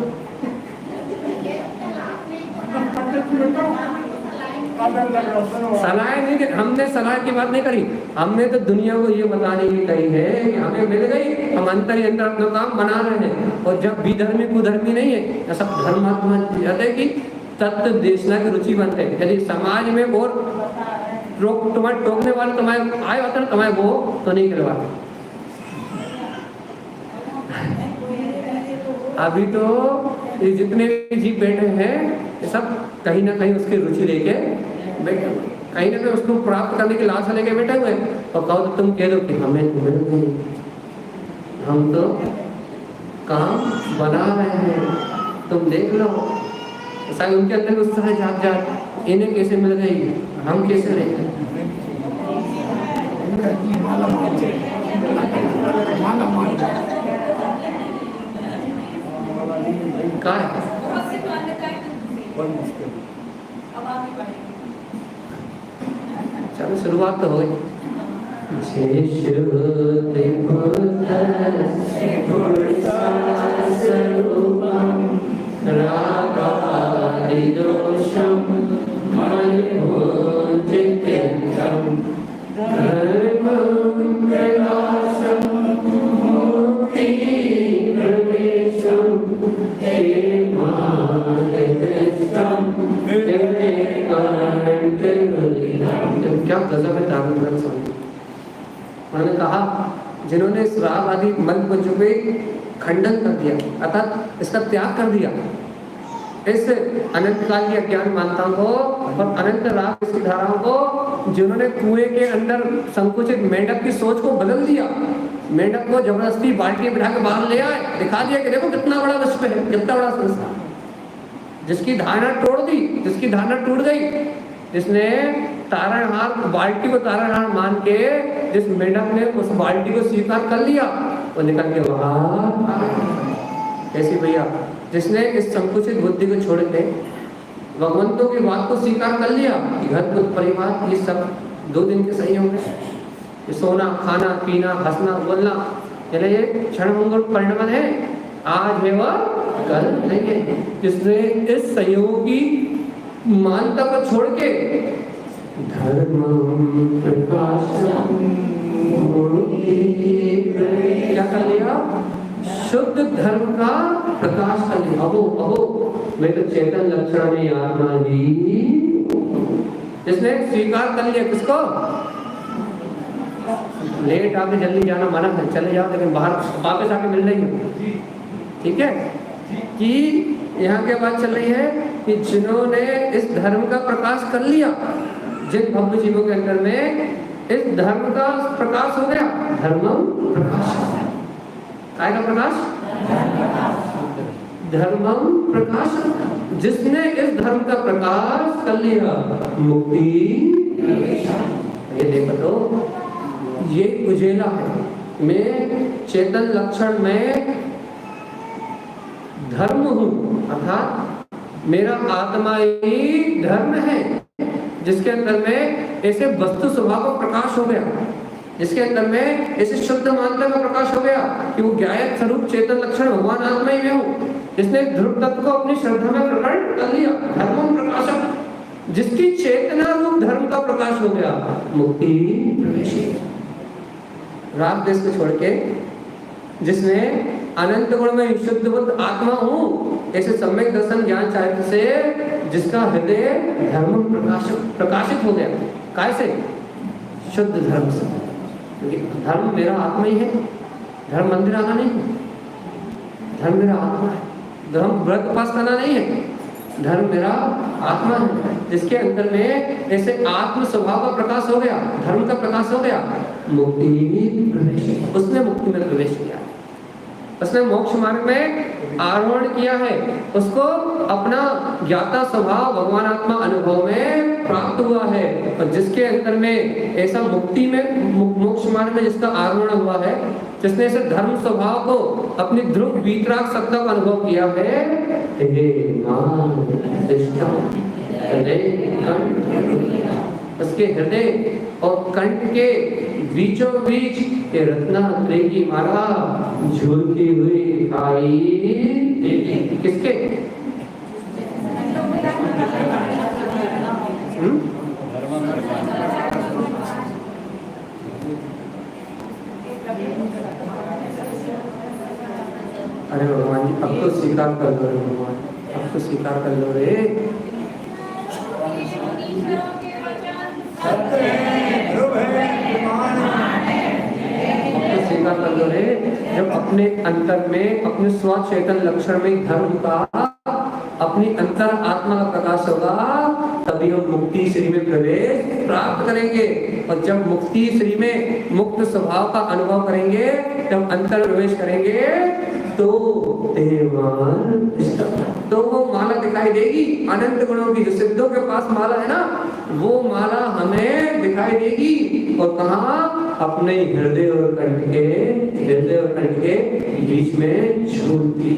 सलाह नहीं कि हमने सलाह की बात नहीं करी, हमने तो दुनिया को ये बताने की कही है कि हमें मिल गई, हम अंतर ही अंतर अपना काम बना रहे हैं। और जब विधर्मी कुधर्मी नहीं है, सब धर्मात्मा कहते हैं कि तत्व देशना की रुचि बनते हैं। यदि समाज में और तुम्हारे टोकने वाले तुम्हारे आए होते ना, तुम्हारे वो तो नहीं करवाते। अभी तो ये जितने भी जीव बैठे हैं सब कहीं ना कहीं उसकी रुचि लेके बैठे हुए, कहीं ना कहीं उसको प्राप्त करने की लालसा लेके बैठे हुए। और कहो तो तुम कह दो कि हमें मिल गई, हम तो काम बना रहे हैं, तुम देख लो। शायद उनके अंदर उत्साह जाग जाग, इन्हें कैसे मिल गई, हम कैसे लेंगे। क्या है? चलो शुरुआत तो हो गई। क्या गजब है ताकतवर स्वामी। उन्होंने कहा जिन्होंने इस राग आदि मन पंचों पे खंडन कर दिया, अर्थात इसका त्याग कर दिया, इस अनंत काल की अज्ञान मान्यताओं को और अनंत राग की धाराओं को, जिन्होंने कुएं के अंदर संकुचित मेंढक की सोच को बदल दिया, मेंढक को जबरदस्ती बाल्टी में बिठा के बाहर ले आए, दिखा दिया कि देखो कितना बड़ा विश्व है, कितना बड़ा संसार, जिसकी धारणा तोड़ दी, जिसकी धारणा टूट गई, जिसने तारणहार बाल्टी को तारणहार मान के जिस मेंढक ने उस बाल्टी को स्वीकार कर लिया, वो निकल के वहां ऐसी भैया जिसने इस संकुचित बुद्धि को छोड़ के भगवंतों की बात को स्वीकार कर लिया कि घर बुद्ध परिवार ये सब 2 दिन के सही होंगे, ये सोना खाना पीना हंसना बोलना ये क्षण मंगल परिणमन है, आज है वह कल नहीं है। जिसने इस संयोग की मानता को छोड़ के धर्म क्या कर लिया, शुद्ध धर्म का प्रकाश कर लिया। अहो मैं तो चेतन लक्षण में आत्मा ही, जिसने स्वीकार कर लिया किसको, लेट आके जल्दी जाना मना है, चले जाओ लेकिन बाहर वापस आके मिल रही हो, ठीक है। कि यहाँ क्या बात चल रही है कि जिन्होंने इस धर्म का प्रकाश कर लिया, जिन भव्य जीवों के अंदर में इस धर्म का प्रकाश हो गया, धर्मम प्रकाश, काय का प्रकाश, धर्मम प्रकाश, जिसने इस धर्म का प्रकाश कर लिया मुक्ति। ये देखो तो ये उजेला है, मैं चेतन लक्षण में धर्म हूँ, अर्थात मेरा आत्मा ही धर्म है, जिसके अंदर में ऐसे वस्तु स्वभाव का प्रकाश हो गया, जिसके अंदर में ऐसे शुद्ध मानता का प्रकाश हो गया कि वो ज्ञायक स्वरूप चेतन लक्षण भगवान आत्मा ही में हूँ, जिसने ध्रुव तत्व को अपनी श्रद्धा में प्रकट कर लिया, धर्म प्रकाशक, जिसकी चेतना रूप धर्म का प्रकाश हो गया, मुक्ति प्रवेशी। राग देश को छोड़ के जिसने अनंत गुण में शुद्ध बुद्ध आत्मा हूँ ऐसे सम्यक दर्शन ज्ञान चारित्र से जिसका हृदय धर्म प्रकाशित हो गया, कैसे, शुद्ध धर्म से, क्योंकि धर्म मेरा आत्मा ही है, धर्म मंदिर आना नहीं है, धर्म मेरा आत्मा है। धर्म व्रत उपास करना नहीं है, धर्म मेरा आत्मा है, जिसके अंदर में ऐसे आत्म स्वभाव का प्रकाश हो गया, धर्म का प्रकाश हो गया, मुक्ति प्रवेश, उसने मुक्ति में प्रवेश किया, उसने मोक्ष मार्ग में आरोहण किया है, उसको अपना ज्ञाता स्वभाव भगवान आत्मा अनुभव में प्राप्त हुआ है। और जिसके अंदर में ऐसा मुक्ति में मोक्ष मार्ग में जिसका आरोहण हुआ है, जिसने ऐसे धर्म स्वभाव को अपनी ध्रुव वीतराग सत्ता का अनुभव किया है, उसके हृदय और कंठ के बीचों बीच ये रत्नात्रय की माला झूलती हुई दिखाई देती। किसके? अरे भगवान जी, अब तो स्वीकार कर लो रे भगवान, अब तो स्वीकार कर लो रे। स्वीकार कर लो रे, जब अपने अंतर में अपने स्वचेतन लक्षण में धर्म का अपनी अंतर आत्मा का प्रकाश होगा, तभी हम मुक्ति श्री में प्रवेश प्राप्त करेंगे। और जब मुक्ति श्री में मुक्त स्वभाव का अनुभव करेंगे, जब अंतर प्रवेश करेंगे, तो वो माला दिखाई देगी अनंत गुणों की। जो सिद्धों के पास माला है ना, वो माला हमें दिखाई देगी। और कहाँ? अपने हृदय और कंठ के बीच में झूलती।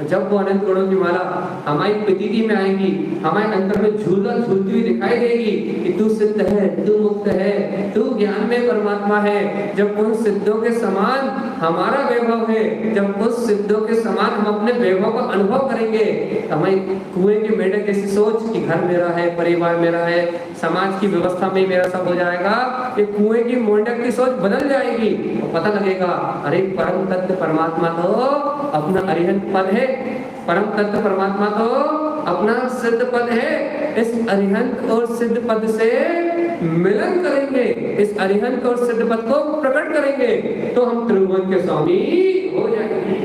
जब वो अनंत गुणों की माला हमारी प्रतीति में आएगी, हमारे अंतर में झूलती हुई दिखाई देगी कि तू सिद्ध है, तू मुक्त है, तू ज्ञान में परमात्मा है। जब उन सिद्धों के समान हमारा वैभव है, जब उस सिद्धों के समान हम अपने वैभव का अनुभव करेंगे, हमारी कुएं के मेढक जैसी सोच कि घर मेरा है, परिवार मेरा है, समाज की व्यवस्था में मेरा सब हो जाएगा, ये कुएं की मेंढक की सोच बदल जाएगी। और पता लगेगा, अरे परम तत्व परमात्मा तो अपना अरिहंत पद है, परम तत्व परमात्मा तो अपना सिद्ध पद है। इस अरिहंत और सिद्ध पद से मिलन करेंगे, इस अरिहंत और सिद्ध पद को प्रकट करेंगे, तो हम त्रिभुवन के स्वामी हो जाएंगे।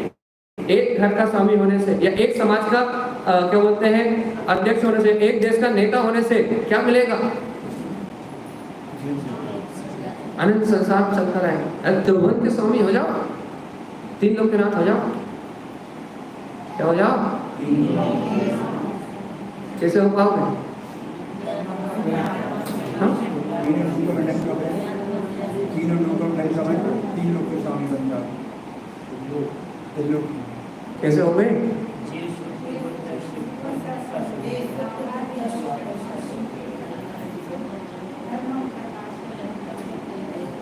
एक घर का स्वामी होने से या एक समाज का क्या बोलते हैं अध्यक्ष होने से, एक देश का नेता होने से क्या मिलेगा? अनंत संसार चलता रहेगा। त्रिभुवन के स्वामी हो जाओ, तीन लोग के नाथ हो जाओ। क्या हो जाओ? कैसे हो पाओगे? कैसे हो गए?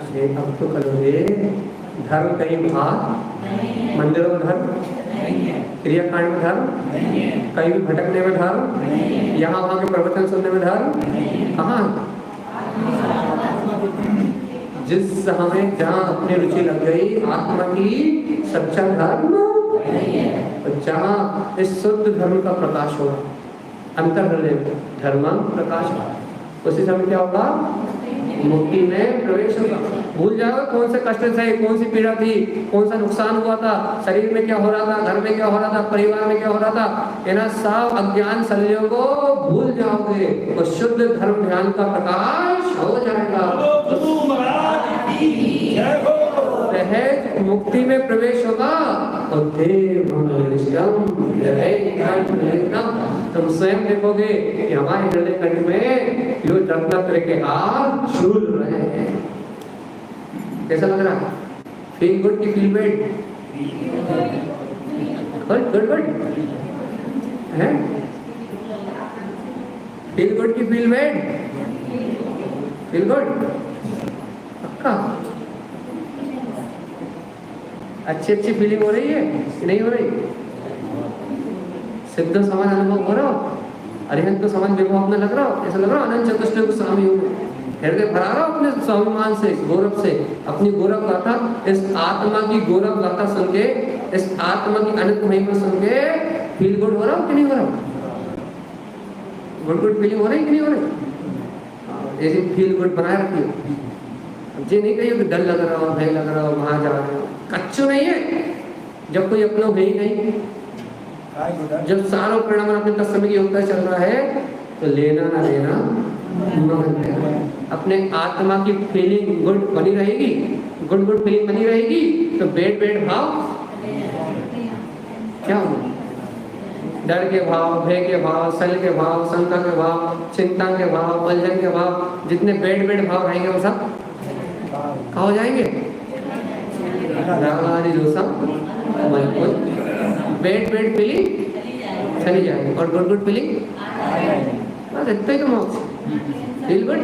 अरे अब तो करो रे। धर्म कहीं भाग, मंदिरों में धर्म, क्रियाकांड में धर्म, कहीं भी भटकने में धर्म, यहाँ वहाँ के प्रवचन सुनने में धर्म कहाँ? जिस हमें जहाँ अपनी रुचि लग गई आत्मा की सच्चा धर्म, जहाँ इस शुद्ध धर्म का प्रकाश होगा, अंतर हृदय धर्म प्रकाश, उसी समय क्या होगा? मुक्ति में प्रवेश होगा। भूल जाओ कौन से कष्ट थे, कौन सी पीड़ा थी, कौन सा नुकसान हुआ था, शरीर में क्या हो रहा था, घर में क्या हो रहा था, परिवार में क्या हो रहा था, ये ना सब अज्ञान शल्यों को भूल जाओगे और शुद्ध धर्म ध्यान का प्रकाश हो जाएगा। सहज मुक्ति में प्रवेश होगा और तुम स्वयं देखोगे कि हमारे हृदय कंठ में जो रत्नात्रय के हाथ झूल रहे हैं। कैसा लग रहा है? फील गुड की फील बैड? गुड है? फील गुड की फील बैड? फील गुड पक्का? अच्छी अच्छी फीलिंग हो रही है कि नहीं हो रही? सिद्ध समान अनुभव हो रहा हो, अरिहंत को समान विभव अपना लग रहा हो, ऐसा लग रहा हो अनंत चतुष्टय को स्वामी हो, हृदय भरा रहा हो अपने स्वाभिमान से, गौरव से, अपनी गौरव गाथा, इस आत्मा की गौरव गाथा सुन के, इस आत्मा की अनंत महिमा सुन के फील गुड हो रहा हो कि नहीं हो रहा? गुड फीलिंग हो रही कि नहीं हो रही? ऐसी फील गुड बनाए रखिए। ये नहीं कहिए कि डर लग रहा हो, भय लग रहा हो, वहां जा रहे हो, कच्चू नहीं है। जब कोई अपना है ही नहीं, जब सारों परिणाम अपने तत्समय की योग्यता चल रहा है, तो लेना ना लेना मगन रहना। अपने आत्मा की फीलिंग गुड बनी रहेगी, गुड गुड फीलिंग बनी रहेगी, तो बैड बैड भाव क्या होगा? डर के भाव, भय के भाव, सल के भाव, शंका के भाव, चिंता के भाव, उलझन के भाव, जितने बैड बैड भाव रहेंगे वो सब कहाँ हो जाएंगे? बैड बैड फीलिंग चली जाएगी और गुड गुड फीलिंग बस इतना ही तो मोक्ष। फील गुड,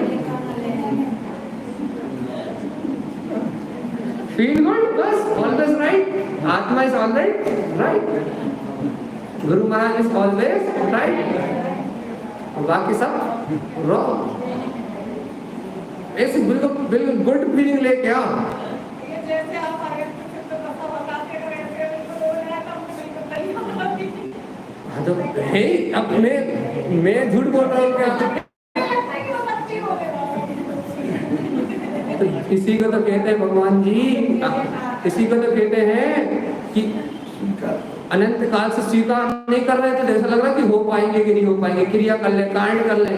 फील गुड, बस ऑलवेज राइट। आत्मा is always right, Guru Maharaj is always right, बाकी सब रॉन्ग। ऐसे बिल्कुल बिल्कुल गुड फीलिंग लेके आओ। हाँ तो हे, अब मैं झूठ बोल रहा हूँ क्या? तो इसी को तो कहते हैं भगवान जी, इसी को तो कहते हैं कि अनंत काल से स्वीकार नहीं कर रहे थे, तो ऐसा लग रहा है कि हो पाएंगे कि नहीं हो पाएंगे, क्रिया कर ले, कांड कर ले।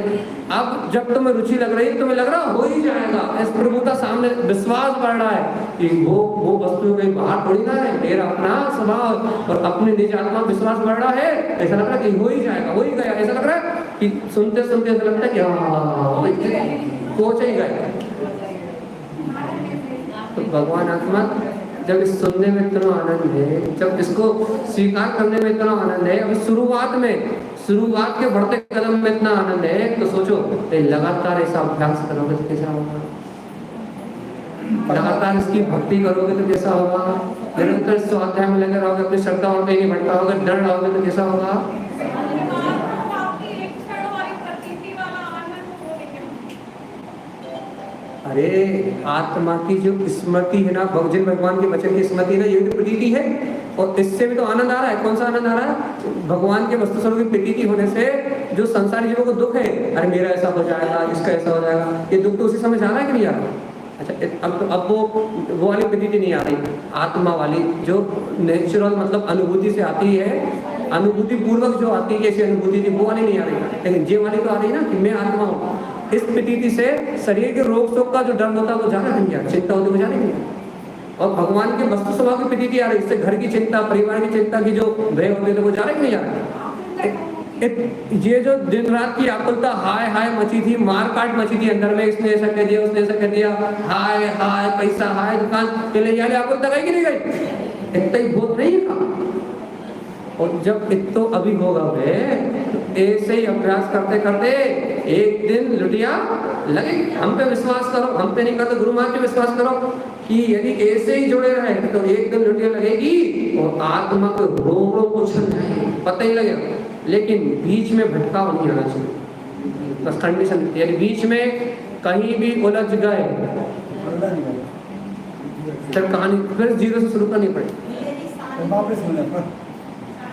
अब जब तुम्हें रुचि लग रही है, तुम्हें लग रहा हो ही जाएगा, इस प्रभुता सामने विश्वास बढ़ रहा है कि वो वस्तु कहीं बाहर थोड़ी ना है, मेरा अपना स्वभाव और अपने निज आत्मा विश्वास बढ़ रहा है। ऐसा लग रहा है कि हो ही जाएगा, हो ही गया। ऐसा लग रहा है कि सुनते सुनते ऐसा लगता है कि हाँ पहुंच ही गए। तो भगवान आत्मा जब इस सुनने में इतना आनंद है, जब इसको स्वीकार करने में इतना आनंद है, अभी शुरुआत के बढ़ते कदम में इतना आनंद है, तो सोचो लगातार ऐसा अभ्यास करोगे तो कैसा होगा? लगातार इसकी भक्ति करोगे तो कैसा होगा? निरंतर स्वाध्याय में लगे रहोगे, अपनी श्रद्धा और कहीं नहीं भटका होगा, डर रहोगे तो कैसा होगा? अरे आत्मा की जो स्मृति है ना, जिन भगवान के वचन की स्मृति है ना, ये तो प्रतीति है, और इससे भी तो आनंद आ रहा है। कौन सा आनंद आ रहा है? भगवान के वस्तु स्वरूप की प्रतीति होने से जो संसारी जीवों को दुख है, अरे मेरा ऐसा हो जाएगा, इसका ऐसा हो जाएगा, ये दुख तो उसी समय जा रहा है कि नहीं आ रहा? अच्छा, अब वो वाली प्रतीति नहीं आ रही, आत्मा वाली जो नेचुरल मतलब अनुभूति से आती है, अनुभूति पूर्वक जो आती है, जैसी अनुभूति थी वो वाली नहीं आ रही, लेकिन ये वाली तो आ रही ना कि मैं आत्मा हूँ। इस प्रतीति से शरीर के रोग शोक का जो डर होता है वो जाना नहीं गया, चिंता होती वो जाने नहीं, और भगवान के वस्तु स्वभाव की प्रतीति आ रही, इससे घर की चिंता, परिवार की चिंता की जो भय होते थे वो जा रहे कि नहीं जा रहे? ये जो दिन रात की आकुलता हाय हाय मची थी, मार काट मची थी अंदर में, इसने ऐसा कह दिया, उसने ऐसा कह दिया, हाय हाय पैसा, हाय दुकान, पहले यार आकुलता गई कि नहीं गई? इतना ही बहुत नहीं है। और जब इतो अभी होगा वे, तो ऐसे ही अभ्यास करते करते एक दिन लुटिया लगे। हम पे विश्वास करो, हम पे नहीं करते, गुरु महाराज पे विश्वास करो कि यदि ऐसे ही जुड़े रहे तो एक दिन लुटिया लगेगी और आत्मा को रोग कुछ नहीं पता ही लगेगा। लेकिन बीच में भटकाव नहीं आना चाहिए, बस कंडीशन, यानी बीच में कहीं भी उलझ गए तो कहानी फिर जीरो से शुरू करनी पड़ेगी।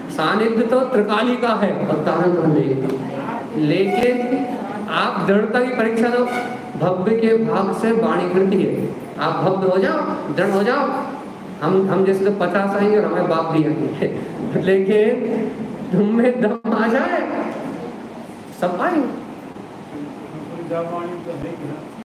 सानिध्य तो त्रिकाली का है और कारण बनेगी, लेकिन आप दृढ़ता की परीक्षा दो। भव्य के भाग से वाणी खिड़ती है, आप भव्य हो जाओ, दृढ़ हो जाओ। हम जैसे तो 50 आएंगे और हमें बाप भी आएंगे, लेकिन तुम में दम आ जाए सब आएंगे।